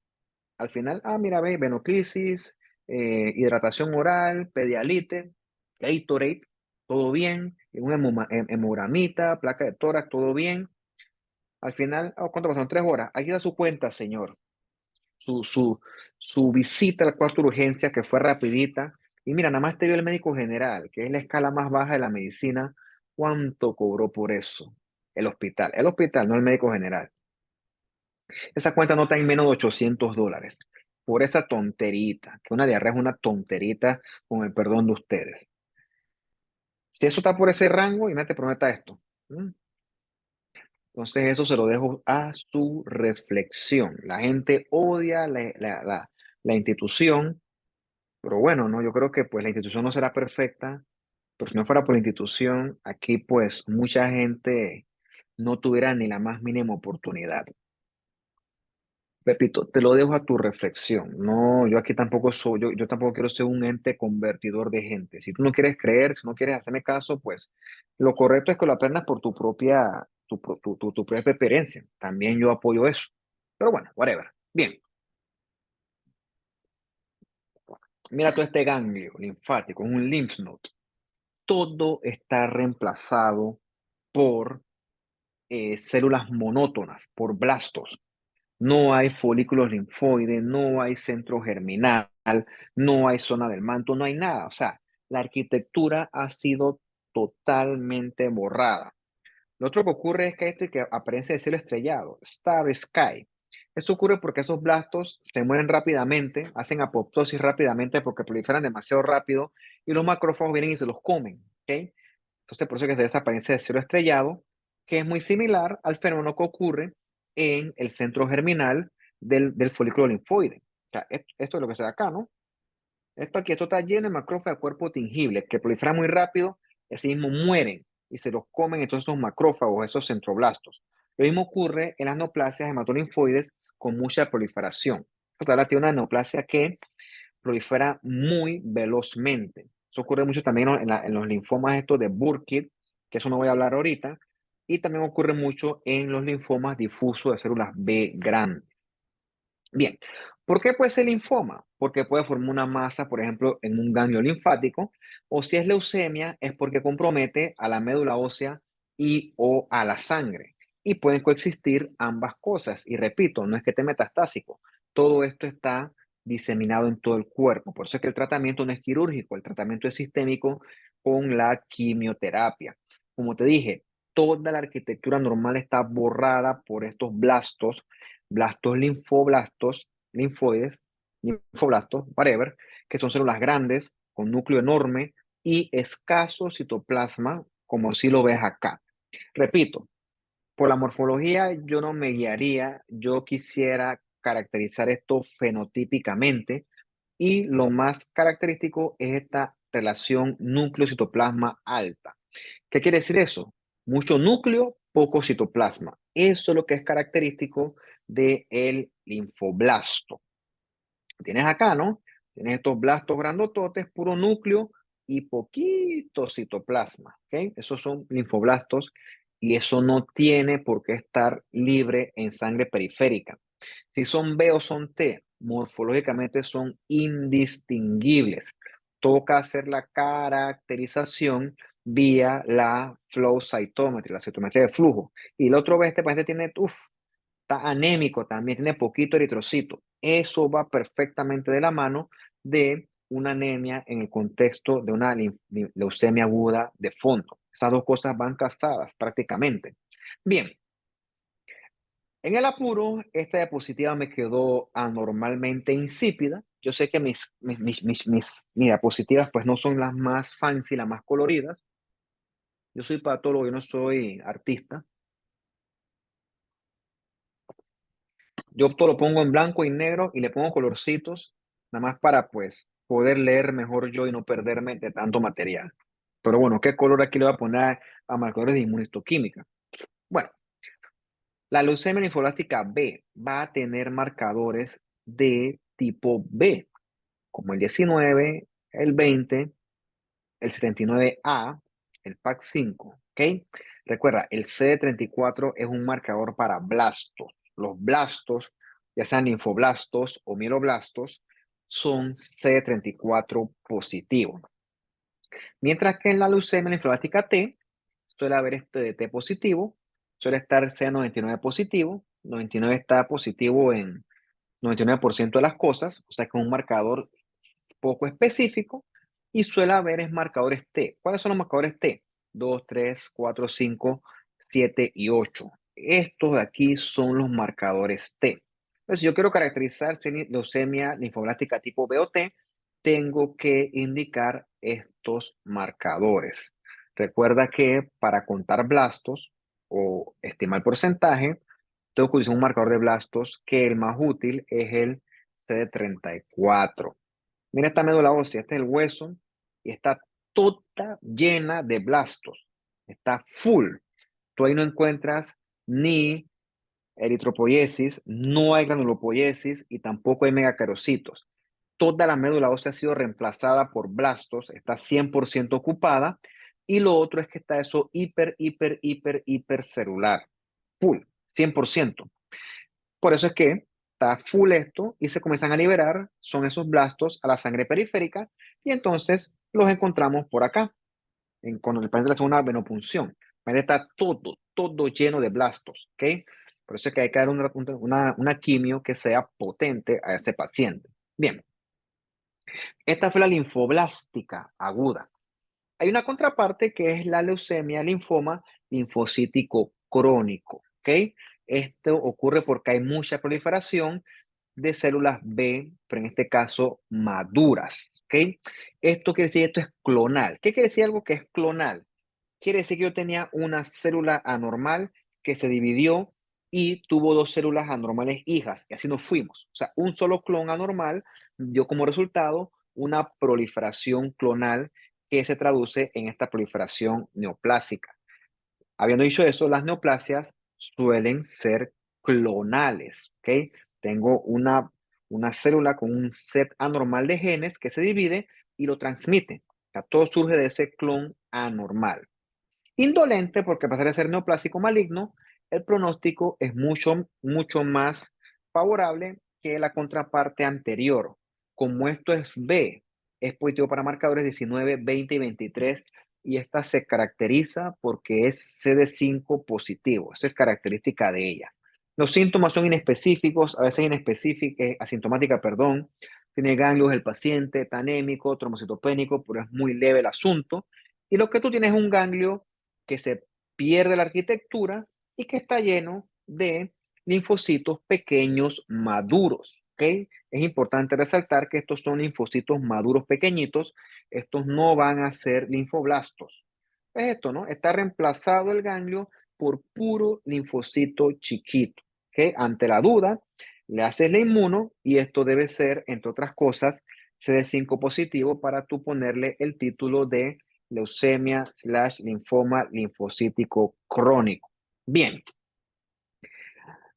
Speaker 1: Al final, mira, ve, venoclisis, hidratación oral, pedialite, Gatorade, todo bien, un hemogramita, placa de tórax, todo bien. Al final, ¿cuánto pasaron? 3 horas. Aquí da su cuenta, señor. Su, su, su visita al cuarto de urgencia, que fue rapidita. Y mira, nada más te vio el médico general, que es la escala más baja de la medicina. ¿Cuánto cobró por eso? El hospital, no el médico general. Esa cuenta no está en menos de $800 por esa tonterita, que una diarrea es una tonterita con el perdón de ustedes. Si eso está por ese rango, y me te prometa esto. ¿Mm? Entonces eso se lo dejo a su reflexión. La gente odia la institución, pero bueno, ¿no? Yo creo que pues la institución no será perfecta, pero si no fuera por la institución, aquí pues mucha gente no tuviera ni la más mínima oportunidad. Repito, te lo dejo a tu reflexión. No, yo aquí tampoco soy, yo tampoco quiero ser un ente convertidor de gente. Si tú no quieres creer, si no quieres hacerme caso, pues lo correcto es que lo aprendas por tu propia experiencia. También yo apoyo eso. Pero bueno, whatever. Bien, mira todo este ganglio linfático, es un lymph node. Todo está reemplazado por células monótonas, por blastos. No hay folículos linfoides, no hay centro germinal, no hay zona del manto, no hay nada. O sea, la arquitectura ha sido totalmente borrada. Lo otro que ocurre es que esto que aparece de cielo estrellado, star sky. Esto ocurre porque esos blastos se mueren rápidamente, hacen apoptosis rápidamente porque proliferan demasiado rápido y los macrófagos vienen y se los comen. ¿Ok? Entonces, por eso que se ve esa apariencia de cielo estrellado, que es muy similar al fenómeno que ocurre en el centro germinal del folículo linfoide. O sea, esto es lo que se da acá, ¿no? Esto está lleno de macrófagos de cuerpo tingible que proliferan muy rápido y así mismo mueren y se los comen entonces esos macrófagos, esos centroblastos. Lo mismo ocurre en las neoplasias hematolinfoides con mucha proliferación. Ahora tiene una neoplasia que prolifera muy velozmente. Eso ocurre mucho también en los linfomas estos de Burkitt, que eso no voy a hablar ahorita, y también ocurre mucho en los linfomas difusos de células B grandes. Bien, ¿por qué puede ser linfoma? Porque puede formar una masa, por ejemplo, en un ganglio linfático, o si es leucemia, es porque compromete a la médula ósea y o a la sangre. Y pueden coexistir ambas cosas. Y repito, no es que esté metastásico, todo esto está diseminado en todo el cuerpo. Por eso es que el tratamiento no es quirúrgico, el tratamiento es sistémico con la quimioterapia. Como te dije, toda la arquitectura normal está borrada por estos blastos linfoblastos, linfoides, linfoblastos, whatever, que son células grandes, con núcleo enorme y escaso citoplasma, como si lo ves acá. Repito, por la morfología yo no me guiaría, yo quisiera caracterizar esto fenotípicamente y lo más característico es esta relación núcleo-citoplasma alta. ¿Qué quiere decir eso? Mucho núcleo, poco citoplasma. Eso es lo que es característico del linfoblasto. Tienes acá, ¿no? Tienes estos blastos grandototes, puro núcleo y poquito citoplasma, ¿ok? Esos son linfoblastos y eso no tiene por qué estar libre en sangre periférica. Si son B o son T, morfológicamente son indistinguibles. Toca hacer la caracterización vía la flow cytometry, la citometría de flujo. Y el otro, este paciente tiene, está anémico también, tiene poquito eritrocito. Eso va perfectamente de la mano de una anemia en el contexto de una leucemia aguda de fondo. Esas dos cosas van casadas prácticamente. Bien, en el apuro, esta diapositiva me quedó anormalmente insípida. Yo sé que mis diapositivas pues no son las más fancy, las más coloridas. Yo soy patólogo, yo no soy artista. Yo todo lo pongo en blanco y negro y le pongo colorcitos, nada más para pues poder leer mejor yo y no perderme de tanto material. Pero bueno, ¿qué color aquí le voy a poner a marcadores de inmunistoquímica? Bueno, la leucemia linfoblástica B va a tener marcadores de tipo B, como el 19, el 20, el 79A, el PAX5, ¿ok? Recuerda, el CD34 es un marcador para blastos. Los blastos, ya sean linfoblastos o mieloblastos, son CD34 positivos. Mientras que en la leucemia linfoblástica T suele haber este de T positivo, suele estar CD99 positivo, 99 está positivo en 99% de las cosas, o sea que es un marcador poco específico y suele haber es marcadores T. ¿Cuáles son los marcadores T? 2, 3, 4, 5, 7 y 8. Estos de aquí son los marcadores T. Entonces, si yo quiero caracterizar leucemia linfoblástica tipo B o T, tengo que indicar estos marcadores. Recuerda que para contar blastos o estimar porcentaje, tengo que utilizar un marcador de blastos que el más útil es el CD34. Mira esta médula ósea, este es el hueso y está toda llena de blastos. Está full. Tú ahí no encuentras ni eritropoiesis, no hay granulopoiesis y tampoco hay megacarocitos. Toda la médula ósea ha sido reemplazada por blastos, está 100% ocupada y lo otro es que está eso hipercelular. Full, 100%. Por eso es que está full esto y se comienzan a liberar, son esos blastos a la sangre periférica y entonces los encontramos por acá, cuando el paciente le hace una venopunción. El paciente está todo lleno de blastos, ¿ok? Por eso es que hay que dar una quimio que sea potente a este paciente. Bien, esta fue la linfoblástica aguda. Hay una contraparte que es la leucemia, linfoma linfocítico crónico, ¿ok? Esto ocurre porque hay mucha proliferación de células B, pero en este caso maduras, ¿ok? Esto quiere decir, esto es clonal. ¿Qué quiere decir algo que es clonal? Quiere decir que yo tenía una célula anormal que se dividió y tuvo dos células anormales hijas, y así nos fuimos. O sea, un solo clon anormal dio como resultado una proliferación clonal que se traduce en esta proliferación neoplásica. Habiendo dicho eso, las neoplasias suelen ser clonales, ¿ok? Tengo una célula con un set anormal de genes que se divide y lo transmite. O sea, todo surge de ese clon anormal. Indolente, porque a pesar de ser neoplásico maligno, el pronóstico es mucho más favorable que la contraparte anterior. Como esto es B, es positivo para marcadores 19, 20 y 23, y esta se caracteriza porque es CD5 positivo. Esa es característica de ella. Los síntomas son inespecíficos, a veces inespecíficos, asintomática, perdón. Tiene ganglios el paciente, está anémico, trombocitopénico, pero es muy leve el asunto. Y lo que tú tienes es un ganglio que se pierde la arquitectura y que está lleno de linfocitos pequeños maduros. ¿Okay? Es importante resaltar que estos son linfocitos maduros pequeñitos, estos no van a ser linfoblastos. Es esto, ¿no? Está reemplazado el ganglio por puro linfocito chiquito. ¿Okay? Ante la duda, le haces la inmuno y esto debe ser, entre otras cosas, CD5 positivo para tú ponerle el título de leucemia/linfoma linfocítico crónico. Bien,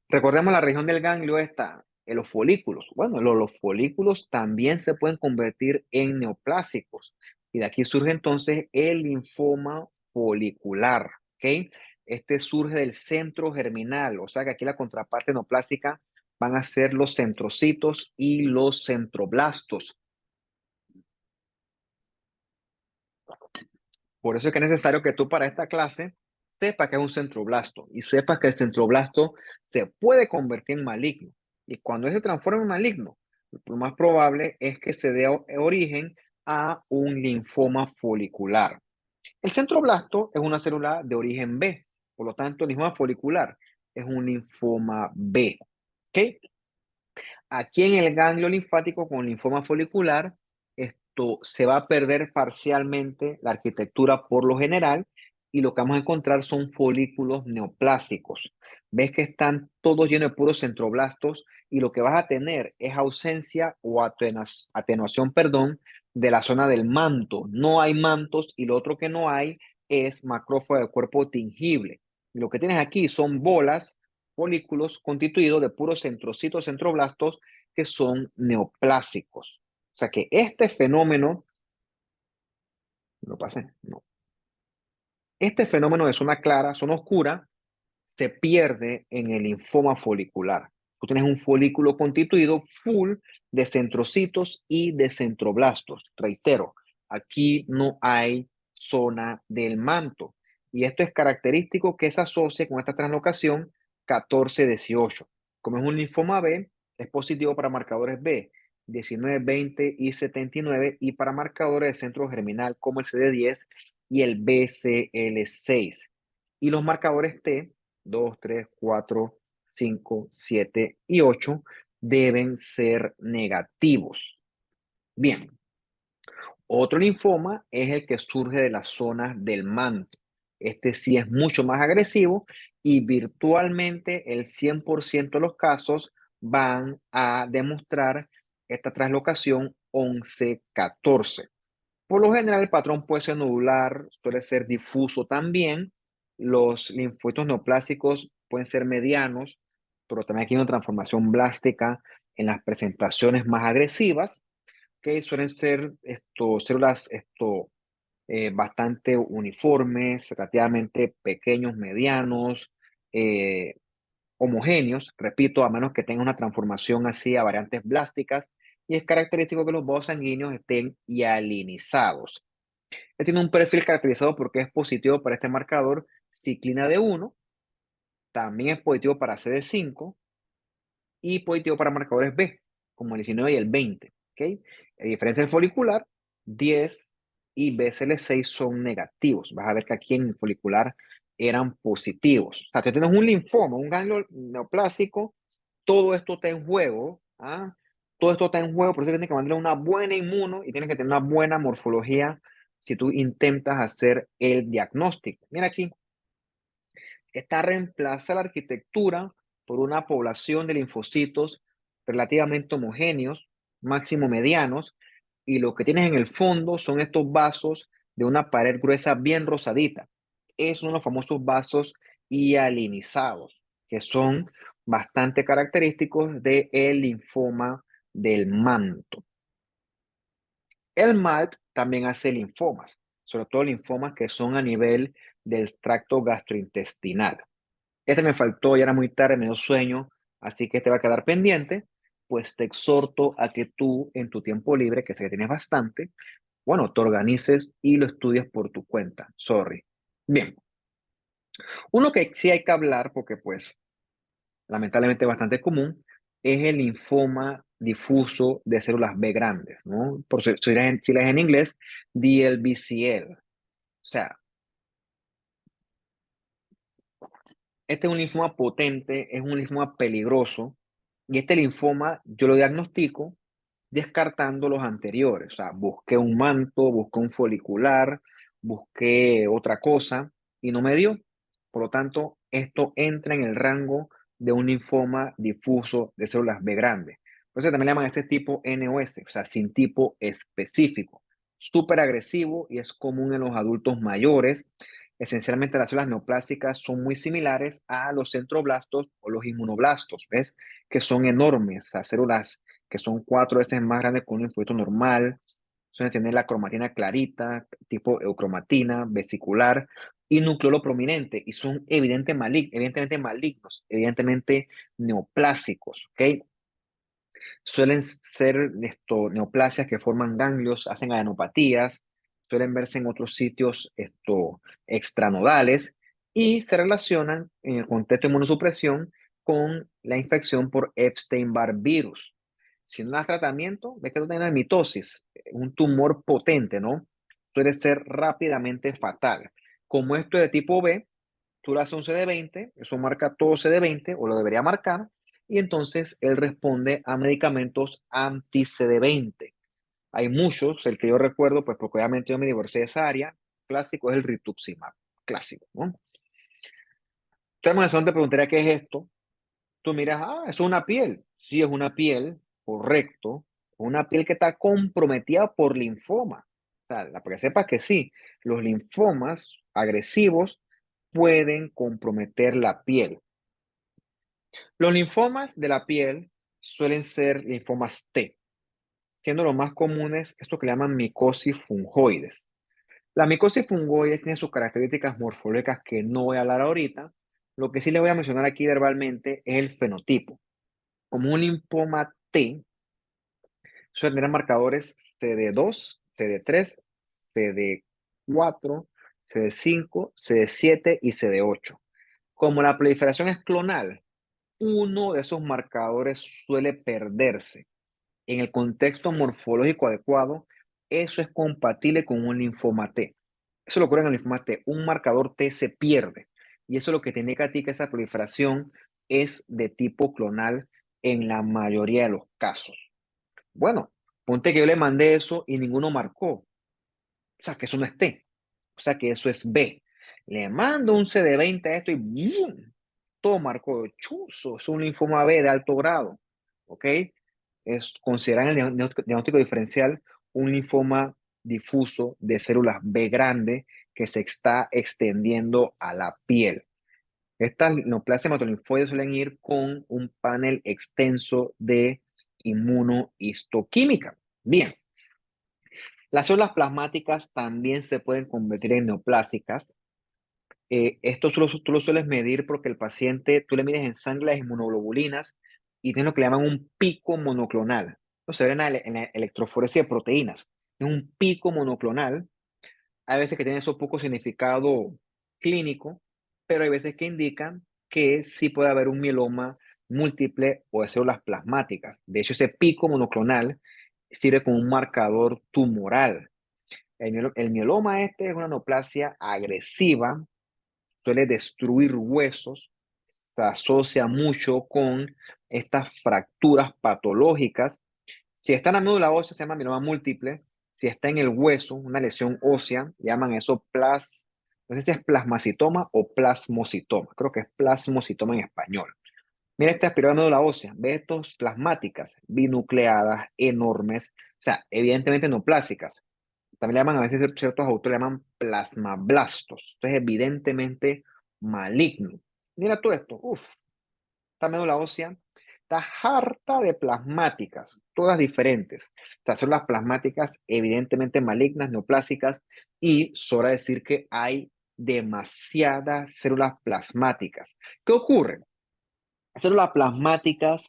Speaker 1: recordemos la región del ganglio está en los folículos. Bueno, los folículos también se pueden convertir en neoplásicos y de aquí surge entonces el linfoma folicular, ¿ok? Este surge del centro germinal, o sea que aquí la contraparte neoplásica van a ser los centrocitos y los centroblastos. Por eso es que es necesario que tú para esta clase sepa que es un centroblasto y sepa que el centroblasto se puede convertir en maligno. Y cuando se transforma en maligno, lo más probable es que se dé origen a un linfoma folicular. El centroblasto es una célula de origen B, por lo tanto, el linfoma folicular es un linfoma B. ¿Ok? Aquí en el ganglio linfático con linfoma folicular, esto se va a perder parcialmente la arquitectura por lo general y lo que vamos a encontrar son folículos neoplásicos. Ves que están todos llenos de puros centroblastos y lo que vas a tener es ausencia o atenuación, perdón, de la zona del manto. No hay mantos y lo otro que no hay es macrófago de cuerpo tingible. Y lo que tienes aquí son bolas, folículos constituidos de puros centrocitos, centroblastos que son neoplásicos. O sea que este fenómeno, no pasa, no. Este fenómeno de zona clara, zona oscura, se pierde en el linfoma folicular. Tú tienes un folículo constituido full de centrocitos y de centroblastos. Reitero, aquí no hay zona del manto. Y esto es característico que se asocie con esta translocación 14-18. Como es un linfoma B, es positivo para marcadores B, 19, 20 y 79, y para marcadores de centro germinal como el CD10 y el BCL6. Y los marcadores T, 2, 3, 4, 5, 7 y 8 deben ser negativos. Bien, otro linfoma es el que surge de las zonas del manto. Este sí es mucho más agresivo y virtualmente el 100% de los casos van a demostrar esta translocación 11-14. Por lo general, el patrón puede ser nodular, suele ser difuso también. Los linfocitos neoplásicos pueden ser medianos, pero también aquí hay una transformación blástica en las presentaciones más agresivas, que suelen ser células bastante uniformes, relativamente pequeños, medianos, eh, homogéneos, repito, a menos que tenga una transformación así a variantes blásticas, y es característico que los vasos sanguíneos estén hialinizados. Él tiene un perfil caracterizado porque es positivo para este marcador ciclina D1, también es positivo para CD5 y positivo para marcadores B, como el 19 y el 20. ¿Okay? A diferencia del folicular, 10 y BCL6 son negativos. Vas a ver que aquí en el folicular eran positivos. O sea, si tienes un linfoma, un ganglio neoplásico, todo esto está en juego. ¿Ah? Todo esto está en juego, por eso tienes que mantener una buena inmuno y tienes que tener una buena morfología si tú intentas hacer el diagnóstico. Mira aquí, esta reemplaza la arquitectura por una población de linfocitos relativamente homogéneos, máximo medianos, y lo que tienes en el fondo son estos vasos de una pared gruesa bien rosadita. Es uno de los famosos vasos hialinizados, que son bastante característicos del linfoma del manto. El MALT también hace linfomas, sobre todo linfomas que son a nivel del tracto gastrointestinal. Este me faltó, ya era muy tarde, me dio sueño, así que este va a quedar pendiente. Pues te exhorto a que tú en tu tiempo libre, que sé que tienes bastante, bueno, te organices y lo estudies por tu cuenta. Sorry. Bien, uno que sí hay que hablar, porque pues lamentablemente es bastante común, es el linfoma difuso de células B grandes, ¿no? Por si lees en inglés, DLBCL. O sea, este es un linfoma potente, es un linfoma peligroso, y este linfoma yo lo diagnostico descartando los anteriores. O sea, busqué un manto, busqué un folicular, busqué otra cosa y no me dio. Por lo tanto, esto entra en el rango de un linfoma difuso de células B grandes. Por eso también le llaman a este tipo NOS, o sea, sin tipo específico. Súper agresivo y es común en los adultos mayores. Esencialmente las células neoplásicas son muy similares a los centroblastos o los inmunoblastos, ¿ves? Que son enormes, o sea, células que son 4 veces más grandes que un linfocito normal. Suelen tener la cromatina clarita, tipo eucromatina, vesicular y nucleolo prominente. Y son evidentemente malignos, evidentemente neoplásicos. ¿Ok? Suelen ser neoplasias que forman ganglios, hacen adenopatías, suelen verse en otros sitios extranodales y se relacionan en el contexto de inmunosupresión con la infección por Epstein-Barr virus. Si no das tratamiento, ves que tú tienes mitosis, un tumor potente, ¿no? Suele ser rápidamente fatal. Como esto es de tipo B, tú le haces un CD20, eso marca todo CD20, o lo debería marcar, y entonces él responde a medicamentos anti-CD20. Hay muchos, el que yo recuerdo, pues porque obviamente yo me divorcié de esa área, clásico es el rituximab, clásico, ¿no? Entonces, te preguntaría qué es esto. Tú miras, es una piel. Sí, es una piel, correcto. Una piel que está comprometida por linfoma. O sea, para que sepas que sí, los linfomas agresivos pueden comprometer la piel. Los linfomas de la piel suelen ser linfomas T, siendo los más comunes esto que le llaman micosis fungoides. La micosis fungoide tiene sus características morfológicas que no voy a hablar ahorita. Lo que sí le voy a mencionar aquí verbalmente es el fenotipo. Como un linfoma T, suele tener marcadores CD2, CD3, CD4, CD5, CD7 y CD8. Como la proliferación es clonal, uno de esos marcadores suele perderse. En el contexto morfológico adecuado, eso es compatible con un linfoma T. Eso lo ocurre en el linfoma T. Un marcador T se pierde. Y eso es lo que te indica a ti que esa proliferación es de tipo clonal en la mayoría de los casos. Bueno, ponte que yo le mandé eso y ninguno marcó. O sea, que eso no es T. O sea, que eso es B. Le mando un CD20 a esto y ¡bum! Todo marcó chuzo. Es un linfoma B de alto grado. ¿Ok? Consideran el diagnóstico diferencial un linfoma difuso de células B grande que se está extendiendo a la piel. Estas neoplasias hematolinfoides suelen ir con un panel extenso de inmunohistoquímica. Bien, las células plasmáticas también se pueden convertir en neoplásicas. Esto tú lo sueles medir porque el paciente, tú le mides en sangre las inmunoglobulinas y tiene lo que le llaman un pico monoclonal. Esto se ve en la electroforesis de proteínas. Es un pico monoclonal. Hay veces que tiene eso poco significado clínico, pero hay veces que indican que sí puede haber un mieloma múltiple o de células plasmáticas. De hecho, ese pico monoclonal sirve como un marcador tumoral. El mieloma este es una neoplasia agresiva, suele destruir huesos, se asocia mucho con estas fracturas patológicas. Si está en la médula ósea, se llama mieloma múltiple. Si está en el hueso, una lesión ósea, llaman eso no sé si es plasmacitoma o plasmocitoma. Creo que es plasmocitoma en español. Mira esta espiral de médula ósea. Ve estos plasmáticas, binucleadas, enormes, o sea, evidentemente no plásicas. También le llaman, a veces ciertos autores le llaman plasmablastos. Entonces, evidentemente maligno. Mira todo esto. Uf, esta médula ósea está harta de plasmáticas, todas diferentes. Estas son las plasmáticas evidentemente malignas, neoplásicas, y sobra decir que hay demasiadas células plasmáticas. ¿Qué ocurre? Las células plasmáticas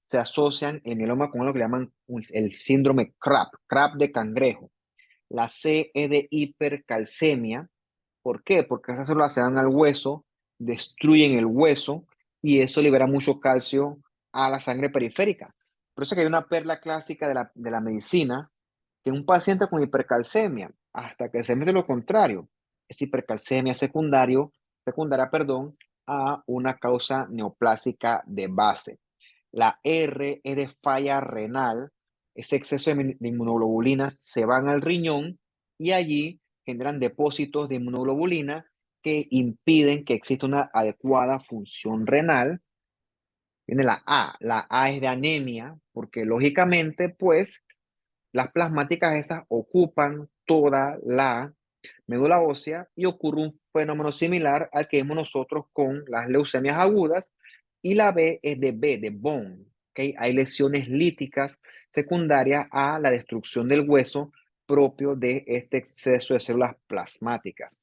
Speaker 1: se asocian en mieloma con lo que llaman el síndrome CRAP, CRAP de cangrejo. La C es de hipercalcemia. ¿Por qué? Porque esas células se van al hueso, destruyen el hueso y eso libera mucho calcio a la sangre periférica. Por eso que hay una perla clásica de la medicina que un paciente con hipercalcemia, hasta que se mete lo contrario, es hipercalcemia secundaria, perdón, a una causa neoplásica de base. La R es de falla renal, ese exceso de inmunoglobulinas se van al riñón y allí generan depósitos de inmunoglobulina que impiden que exista una adecuada función renal. Viene la A es de anemia, porque lógicamente, pues, las plasmáticas esas ocupan toda la médula ósea y ocurre un fenómeno similar al que vemos nosotros con las leucemias agudas, y la B es de B, de bone. ¿Okay? Hay lesiones líticas secundarias a la destrucción del hueso propio de este exceso de células plasmáticas.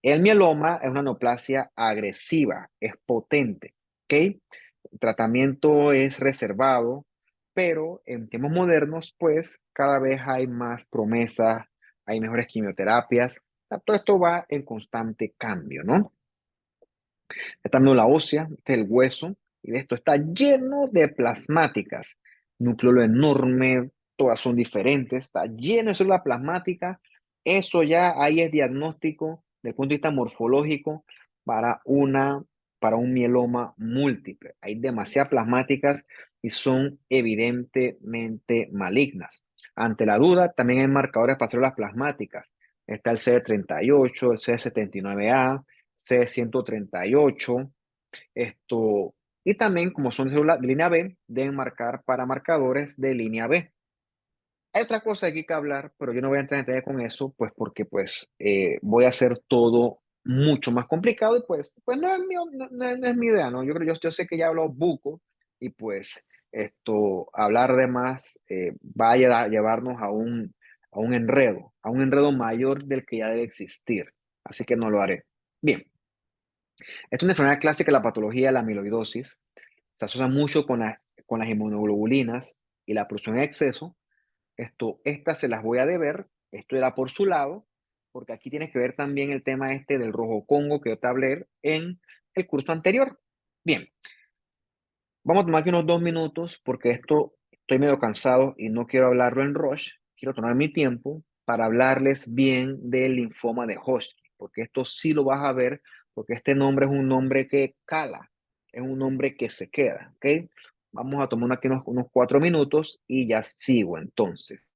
Speaker 1: El mieloma es una neoplasia agresiva, es potente. ¿Okay? El tratamiento es reservado, pero en tiempos modernos, pues cada vez hay más promesas, hay mejores quimioterapias. Todo esto va en constante cambio, ¿no? Esta médula ósea, este es el hueso, y esto está lleno de plasmáticas. Núcleo enorme, todas son diferentes, está lleno de células plasmáticas. Eso ya ahí es diagnóstico desde el punto de vista morfológico para para un mieloma múltiple. Hay demasiadas plasmáticas y son evidentemente malignas. Ante la duda, también hay marcadores para células plasmáticas. Está el CD38, el CD79A, C138, esto, y también como son células de línea B, deben marcar para marcadores de línea B. Hay otra cosa aquí que hablar, pero yo no voy a entrar en detalle con eso, pues porque voy a hacer todo mucho más complicado y pues no es no es mi idea, ¿no? Yo sé que ya hablo buco y pues hablar de más vaya a llevarnos a un enredo mayor del que ya debe existir. Así que no lo haré. Bien. Es una enfermedad clásica de la patología de la amiloidosis. Se asocia mucho con las inmunoglobulinas y la producción en exceso. Estas se las voy a deber. Esto era por su lado, porque aquí tienes que ver también el tema este del rojo Congo que yo te hablé en el curso anterior. Bien, vamos a tomar aquí unos 2 minutos porque estoy medio cansado y no quiero hablarlo en rush. Quiero tomar mi tiempo para hablarles bien del linfoma de Hodgkin, porque esto sí lo vas a ver, porque este nombre es un nombre que cala, es un nombre que se queda, ¿ok? Vamos a tomar aquí unos 4 minutos y ya sigo entonces.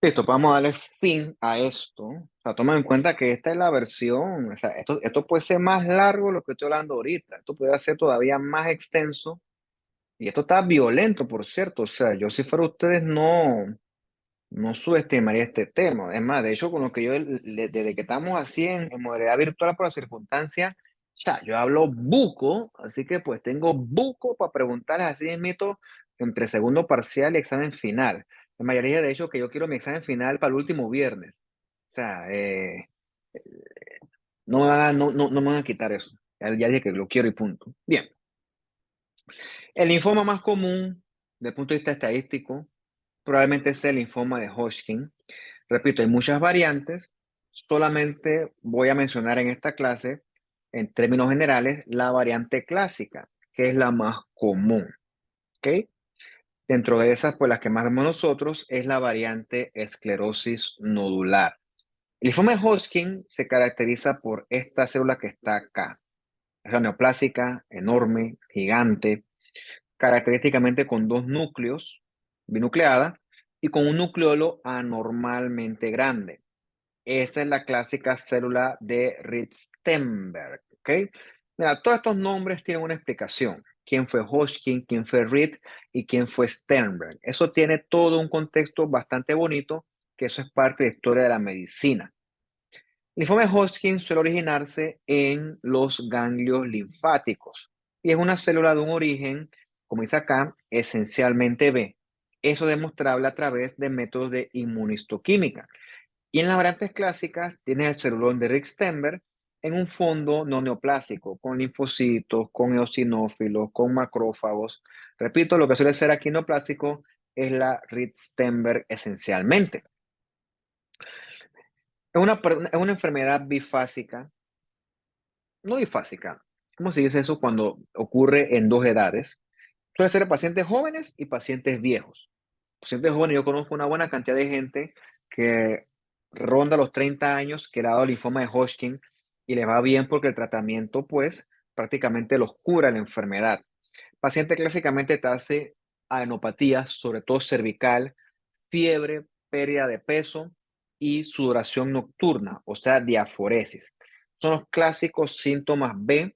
Speaker 1: Listo, pues vamos a darle fin a esto. O sea, toma en cuenta que esta es la versión, o sea, esto puede ser más largo de lo que estoy hablando ahorita. Esto puede ser todavía más extenso. Y esto está violento, por cierto. O sea, yo si fuera ustedes no subestimaría este tema. Es más, de hecho, con lo que yo, desde que estamos así en modalidad virtual por la circunstancia, ya, yo hablo buco, así que pues tengo buco para preguntarles así mismito entre segundo parcial y examen final. La mayoría, de hecho, que yo quiero mi examen final para el último viernes. O sea, no me van a quitar eso. Ya dije que lo quiero y punto. Bien, el linfoma más común, desde el punto de vista estadístico, probablemente sea el linfoma de Hodgkin. Repito, hay muchas variantes. Solamente voy a mencionar en esta clase, en términos generales, la variante clásica, que es la más común. ¿Ok? Dentro de esas, pues las que más vemos nosotros es la variante esclerosis nodular. El linfoma de Hodgkin se caracteriza por esta célula que está acá. Es la neoplásica, enorme, gigante, característicamente con dos núcleos, binucleada, y con un nucleolo anormalmente grande. Esa es la clásica célula de Ryd-Steenberg, ¿ok? Mira, todos estos nombres tienen una explicación. ¿Quién fue Hodgkin? ¿Quién fue Ryd? ¿Y quién fue Steenberg? Eso tiene todo un contexto bastante bonito, que eso es parte de la historia de la medicina. El linfoma de Hodgkin suele originarse en los ganglios linfáticos y es una célula de un origen, como dice acá, esencialmente B. Eso es demostrable a través de métodos de inmunistoquímica. Y en las variantes clásicas tienes el celulón de Ryd-Steenberg en un fondo no neoplásico, con linfocitos, con eosinófilos, con macrófagos. Repito, lo que suele ser aquí neoplásico es la Ryd-Steenberg esencialmente. Es una enfermedad bifásica, no bifásica. ¿Cómo se dice eso cuando ocurre en dos edades? Suele ser pacientes jóvenes y pacientes viejos. Pacientes jóvenes, yo conozco una buena cantidad de gente que ronda los 30 años, que le ha dado linfoma de Hodgkin y le va bien porque el tratamiento, pues, prácticamente los cura la enfermedad. Paciente clásicamente te hace adenopatías, sobre todo cervical, fiebre, pérdida de peso y sudoración nocturna, o sea, diaforesis. Son los clásicos síntomas B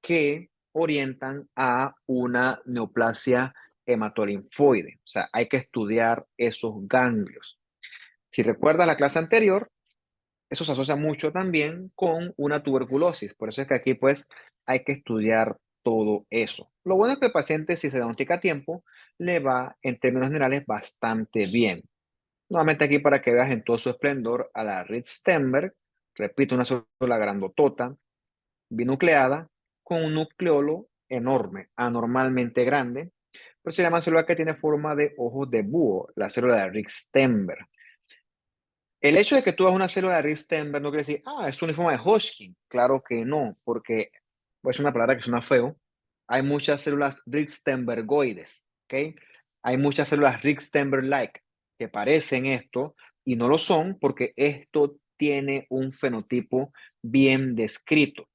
Speaker 1: que orientan a una neoplasia hematolinfoide. O sea, hay que estudiar esos ganglios. Si recuerdas la clase anterior, eso se asocia mucho también con una tuberculosis. Por eso es que aquí pues hay que estudiar todo eso. Lo bueno es que el paciente, si se diagnostica a tiempo, le va en términos generales bastante bien. Nuevamente aquí para que veas en todo su esplendor a la Ryd-Steenberg, repito, una célula grandotota, binucleada, con un nucleolo enorme, anormalmente grande, pero se llama célula que tiene forma de ojos de búho, la célula de Ryd-Steenberg. El hecho de que tú hagas una célula de Ryd-Steenberg no quiere decir, es un linfoma de Hodgkin. Claro que no, porque es una palabra que suena feo. Hay muchas células Ryd-Steenbergoides, ¿ok? Hay muchas células Ryd-Steenberg-like que parecen esto y no lo son porque esto tiene un fenotipo bien descrito.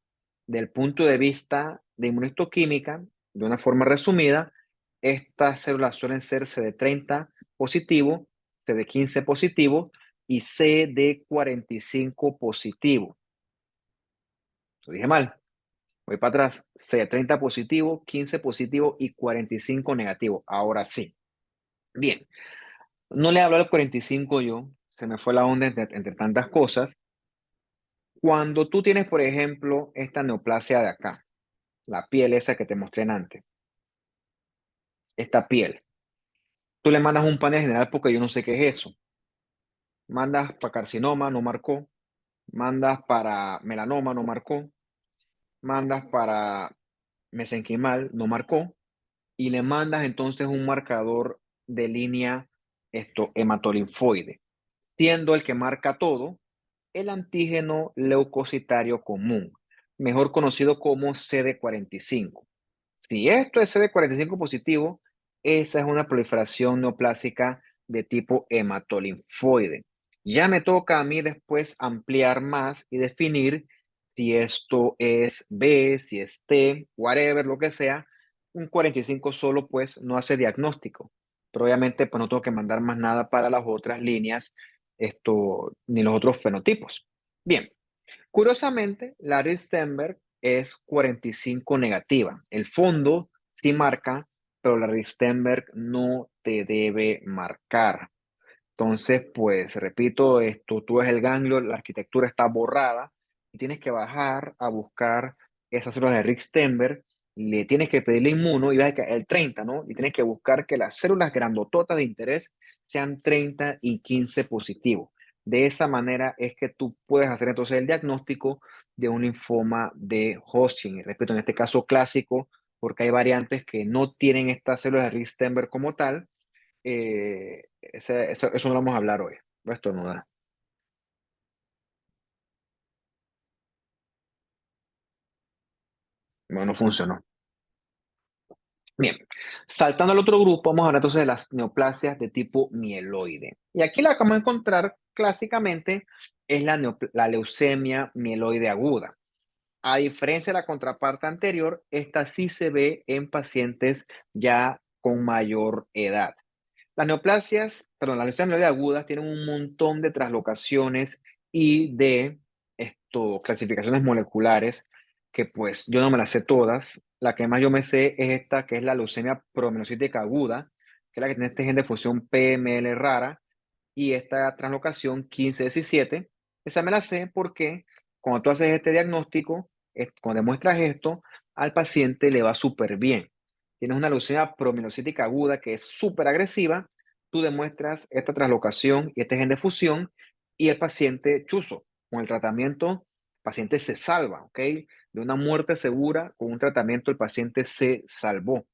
Speaker 1: Del punto de vista de inmunistoquímica, de una forma resumida, estas células suelen ser CD30 positivo, CD15 positivo y CD45 positivo. Lo dije mal. Voy para atrás. CD30 positivo, 15 positivo y 45 negativo. Ahora sí. Bien. No le hablo al 45 yo. Se me fue la onda entre tantas cosas. Cuando tú tienes, por ejemplo, esta neoplasia de acá, la piel esa que te mostré antes, esta piel. Tú le mandas un panel general porque yo no sé qué es eso. Mandas para carcinoma, no marcó. Mandas para melanoma, no marcó. Mandas para mesenquimal, no marcó. Y le mandas entonces un marcador de línea hematolinfoide, siendo el que marca todo el antígeno leucocitario común, mejor conocido como CD45. Si esto es CD45 positivo, esa es una proliferación neoplásica de tipo hematolinfoide. Ya me toca a mí después ampliar más y definir si esto es B, si es T, whatever, lo que sea. Un 45 solo pues no hace diagnóstico, pero obviamente pues no tengo que mandar más nada para las otras líneas ni los otros fenotipos. Bien, curiosamente, la Ristenberg es 45 negativa. El fondo sí marca, pero la Ristenberg no te debe marcar. Entonces, pues repito, tú ves el ganglio, la arquitectura está borrada y tienes que bajar a buscar esas células de Rick-Sternberg, le tienes que pedirle inmuno y ves que el 30, ¿no? Y tienes que buscar que las células grandototas de interés sean 30 y 15 positivos. De esa manera es que tú puedes hacer entonces el diagnóstico de un linfoma de Hodgkin. Y repito, en este caso clásico, porque hay variantes que no tienen estas células de Rick-Sternberg como tal, eso no lo vamos a hablar hoy. Voy a estornudar. Bueno, no funcionó. Bien, saltando al otro grupo, vamos a hablar entonces de las neoplasias de tipo mieloide. Y aquí la que vamos a encontrar clásicamente es la leucemia mieloide aguda. A diferencia de la contraparte anterior, esta sí se ve en pacientes ya con mayor edad. Las neoplasias, perdón, las lesiones mieloide agudas tienen un montón de translocaciones y de clasificaciones moleculares que pues yo no me las sé todas. La que más yo me sé es esta, que es la leucemia promielocítica aguda, que es la que tiene este gen de fusión PML rara, y esta translocación 15-17. Esa me la sé porque cuando tú haces este diagnóstico, cuando demuestras esto, al paciente le va súper bien. Tienes una leucemia promielocítica aguda que es súper agresiva, tú demuestras esta translocación y este gen de fusión y el paciente chuzo. Con el tratamiento, el paciente se salva, ¿ok? De una muerte segura, con un tratamiento el paciente se salvó.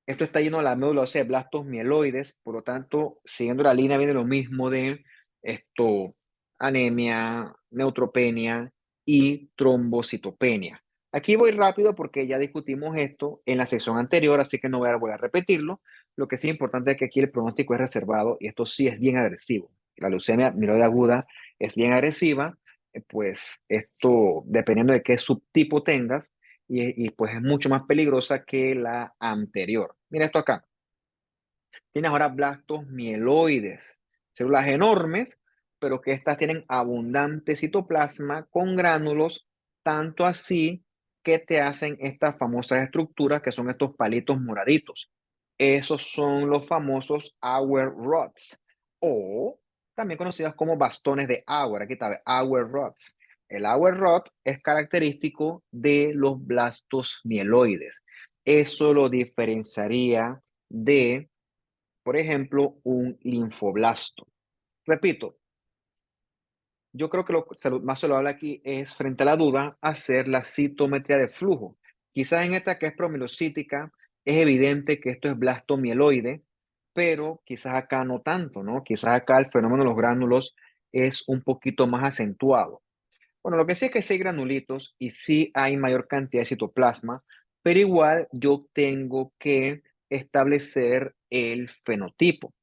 Speaker 1: Esto está lleno de la médula ósea de blastos mieloides, por lo tanto, siguiendo la línea viene lo mismo de anemia, neutropenia y trombocitopenia. Aquí voy rápido porque ya discutimos esto en la sección anterior, así que no voy a volver a repetirlo. Lo que sí es importante es que aquí el pronóstico es reservado y esto sí es bien agresivo. La leucemia mieloide aguda es bien agresiva, pues esto, dependiendo de qué subtipo tengas, pues es mucho más peligrosa que la anterior. Mira esto acá. Tienes ahora blastos mieloides, células enormes, pero que estas tienen abundante citoplasma con gránulos, tanto así que te hacen estas famosas estructuras que son estos palitos moraditos. Esos son los famosos Auer rods o también conocidas como bastones de Auer. Aquí está, Auer rods. El Auer rod es característico de los blastos mieloides. Eso lo diferenciaría de, por ejemplo, un linfoblasto. Repito, yo creo que lo más saludable aquí es, frente a la duda, hacer la citometría de flujo. Quizás en esta que es promielocítica, es evidente que esto es blasto mieloide, pero quizás acá no tanto, ¿no? Quizás acá el fenómeno de los gránulos es un poquito más acentuado. Bueno, lo que sí es que sí hay granulitos y sí hay mayor cantidad de citoplasma, pero igual yo tengo que establecer el fenotipo.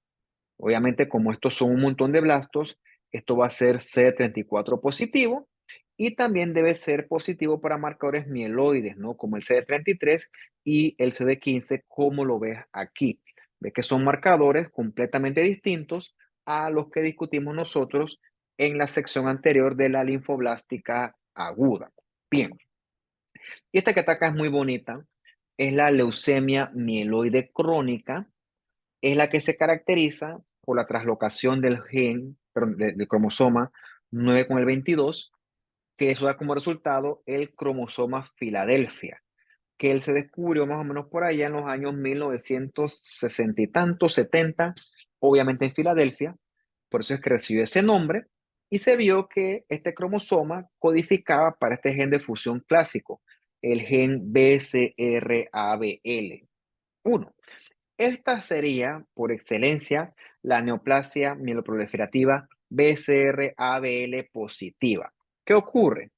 Speaker 1: Obviamente, como estos son un montón de blastos, esto va a ser CD34 positivo y también debe ser positivo para marcadores mieloides, ¿no? Como el CD33 y el CD15, como lo ves aquí. Ves que son marcadores completamente distintos a los que discutimos nosotros en la sección anterior de la linfoblástica aguda. Bien, y esta que está acá es muy bonita, es la leucemia mieloide crónica, es la que se caracteriza por la translocación del gen, perdón, del cromosoma 9 con el 22, que eso da como resultado el cromosoma Filadelfia, que él se descubrió más o menos por allá en los años 1960 y tantos, 70, obviamente en Filadelfia, por eso es que recibió ese nombre, y se vio que este cromosoma codificaba para este gen de fusión clásico, el gen BCR-ABL1. Esta sería, por excelencia, la neoplasia mieloproliferativa BCR-ABL positiva. ¿Qué ocurre?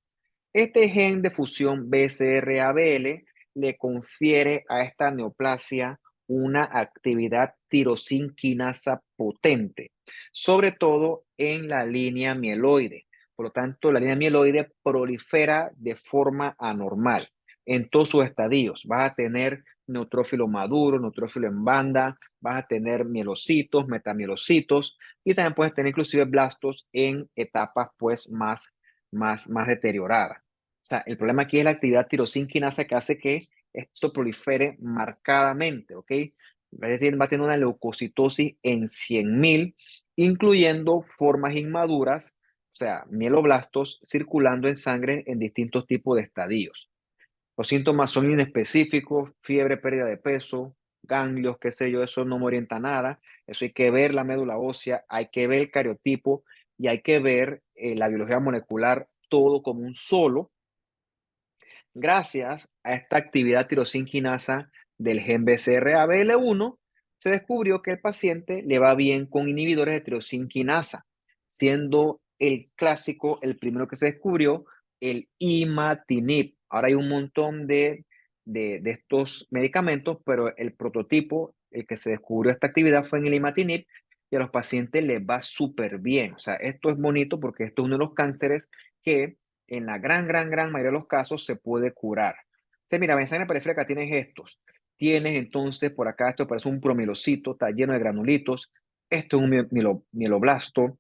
Speaker 1: Este gen de fusión BCR-ABL le confiere a esta neoplasia una actividad tirosinquinasa potente, sobre todo en la línea mieloide. Por lo tanto, la línea mieloide prolifera de forma anormal en todos sus estadios. Vas a tener neutrófilo maduro, neutrófilo en banda, vas a tener mielocitos, metamielocitos y también puedes tener inclusive blastos en etapas pues más deterioradas. O sea, el problema aquí es la actividad tirosinquinasa que hace que esto prolifere marcadamente, ¿ok? Va a tener una leucocitosis en 100.000, incluyendo formas inmaduras, o sea, mieloblastos circulando en sangre en distintos tipos de estadios. Los síntomas son inespecíficos, fiebre, pérdida de peso, ganglios, qué sé yo, eso no me orienta a nada. Eso hay que ver la médula ósea, hay que ver el cariotipo y hay que ver la biología molecular todo como un solo. Gracias a esta actividad tirosinquinasa del gen BCR-ABL1, se descubrió que el paciente le va bien con inhibidores de tirosinquinasa, siendo el clásico, el primero que se descubrió, el imatinib. Ahora hay un montón de estos medicamentos, pero el prototipo, el que se descubrió esta actividad fue en el imatinib y a los pacientes les va súper bien. O sea, esto es bonito porque esto es uno de los cánceres que en la gran mayoría de los casos se puede curar. Entonces, mira, en sangre periférica tienes estos. Tienes entonces por acá, esto parece un promielocito, está lleno de granulitos. Esto es un mieloblasto.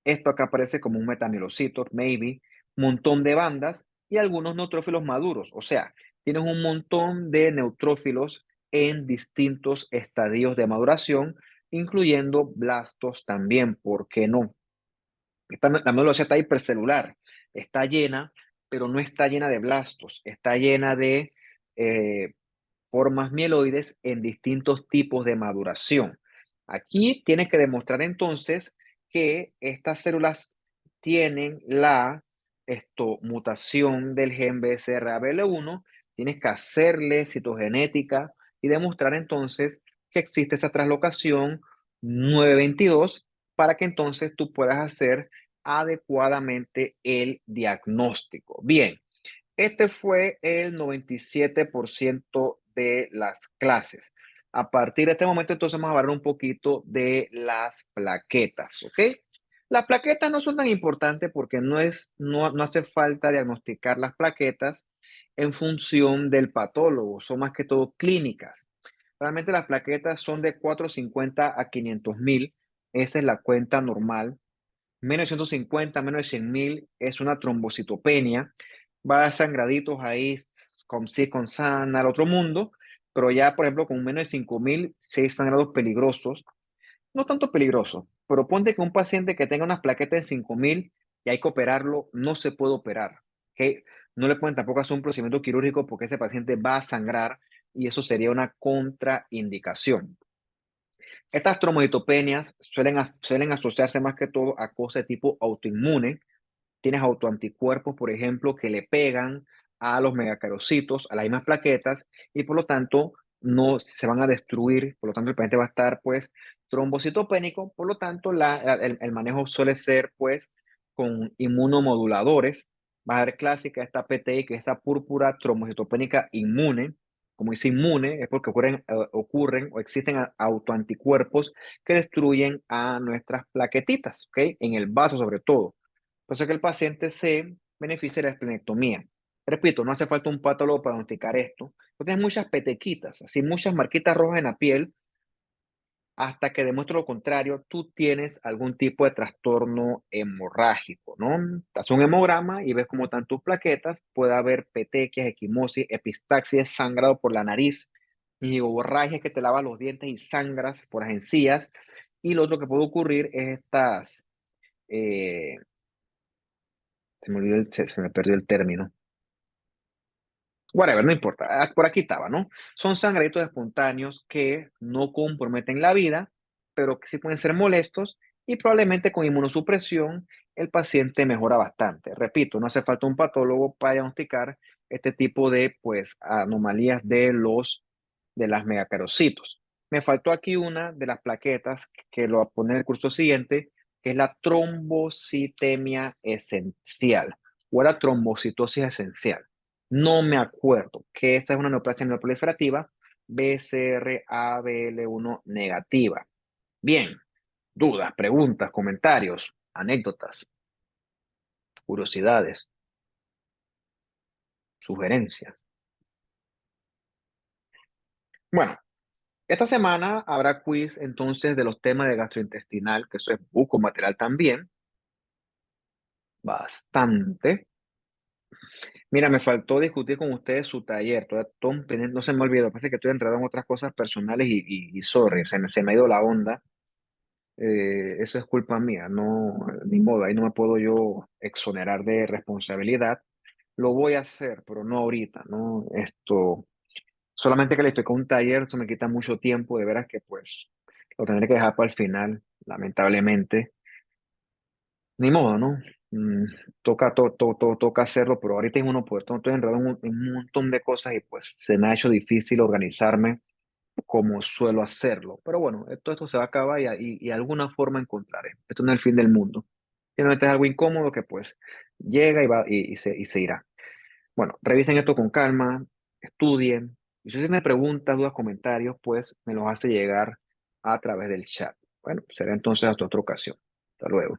Speaker 1: Esto acá parece como un metamielocito, maybe. Montón de bandas y algunos neutrófilos maduros. O sea, tienes un montón de neutrófilos en distintos estadios de maduración, incluyendo blastos también, ¿por qué no? La médula ósea está hipercelular, está llena, pero no está llena de blastos, está llena de eh, formas mieloides en distintos tipos de maduración. Aquí tienes que demostrar entonces que estas células tienen la mutación del gen BCR-ABL1, tienes que hacerle citogenética y demostrar entonces que existe esa translocación 922 para que entonces tú puedas hacer adecuadamente el diagnóstico. Bien, este fue el 97% de las clases. A partir de este momento, entonces vamos a hablar un poquito de las plaquetas, ¿ok? Las plaquetas no son tan importantes porque no hace falta diagnosticar las plaquetas en función del patólogo, son más que todo clínicas. Realmente las plaquetas son de 450 a 500.000, esa es la cuenta normal. Menos de 150, menos de 100.000 es una trombocitopenia. Va a dar sangraditos ahí con sana al otro mundo, pero ya, por ejemplo, con menos de 5.000, 6 sangrados peligrosos. No tanto peligrosos, pero ponte que un paciente que tenga unas plaquetas de 5.000 y hay que operarlo, no se puede operar. ¿Okay? No le pueden tampoco hacer un procedimiento quirúrgico porque ese paciente va a sangrar y eso sería una contraindicación. Estas trombocitopenias suelen asociarse más que todo a cosas de tipo autoinmune. Tienes autoanticuerpos, por ejemplo, que le pegan a los megacarocitos, a las mismas plaquetas, y por lo tanto no se van a destruir, por lo tanto el paciente va a estar pues trombocitopénico, por lo tanto el manejo suele ser pues con inmunomoduladores. Va a ver clásica esta PTI, que es esta púrpura trombocitopénica inmune. Como dice inmune, es porque ocurren o existen autoanticuerpos que destruyen a nuestras plaquetitas, ¿ok? En el vaso sobre todo. Por eso que el paciente se beneficia de la esplenectomía. Repito, no hace falta un patólogo para diagnosticar esto. Tú tienes muchas petequitas, así muchas marquitas rojas en la piel, hasta que demuestre lo contrario, tú tienes algún tipo de trastorno hemorrágico, ¿no? Haces un hemograma y ves cómo están tus plaquetas, puede haber petequias, equimosis, epistaxis, sangrado por la nariz, hemorragia que te lavas los dientes y sangras por las encías. Y lo otro que puede ocurrir es eh, se me perdió el término. Whatever, no importa. Por aquí estaba, ¿no? Son sangraditos espontáneos que no comprometen la vida, pero que sí pueden ser molestos y probablemente con inmunosupresión el paciente mejora bastante. Repito, no hace falta un patólogo para diagnosticar este tipo de, pues, anomalías de las megacarocitos. Me faltó aquí una de las plaquetas que lo voy a poner en el curso siguiente, que es la trombocitemia esencial o la trombocitosis esencial. No me acuerdo que esa es una neoplasia neoproliferativa BCR-ABL1 negativa. Bien, dudas, preguntas, comentarios, anécdotas, curiosidades, sugerencias. Bueno, esta semana habrá quiz entonces de los temas de gastrointestinal, que eso es buco material también, bastante. Mira, me faltó discutir con ustedes su taller, todo un pendiente, no se me olvidó, parece que estoy enredado en otras cosas personales y sorry, se me ha ido la onda. Eso es culpa mía, no, ni modo, ahí no me puedo yo exonerar de responsabilidad. Lo voy a hacer, pero no ahorita, ¿no? Solamente que le tocó un taller, eso me quita mucho tiempo, de veras que pues lo tendré que dejar para el final, lamentablemente. Ni modo, ¿no? Mm, toca hacerlo, pero ahorita mismo no puedo, estoy enredado en un montón de cosas y pues se me ha hecho difícil organizarme como suelo hacerlo. Pero bueno, todo esto se va a acabar y alguna forma encontraré. Esto no es el fin del mundo. Simplemente es algo incómodo que pues llega y va y se irá. Bueno, revisen esto con calma, estudien. Y si tienen preguntas, dudas, comentarios, pues me los hace llegar a través del chat. Bueno, será entonces hasta otra ocasión. Hasta luego.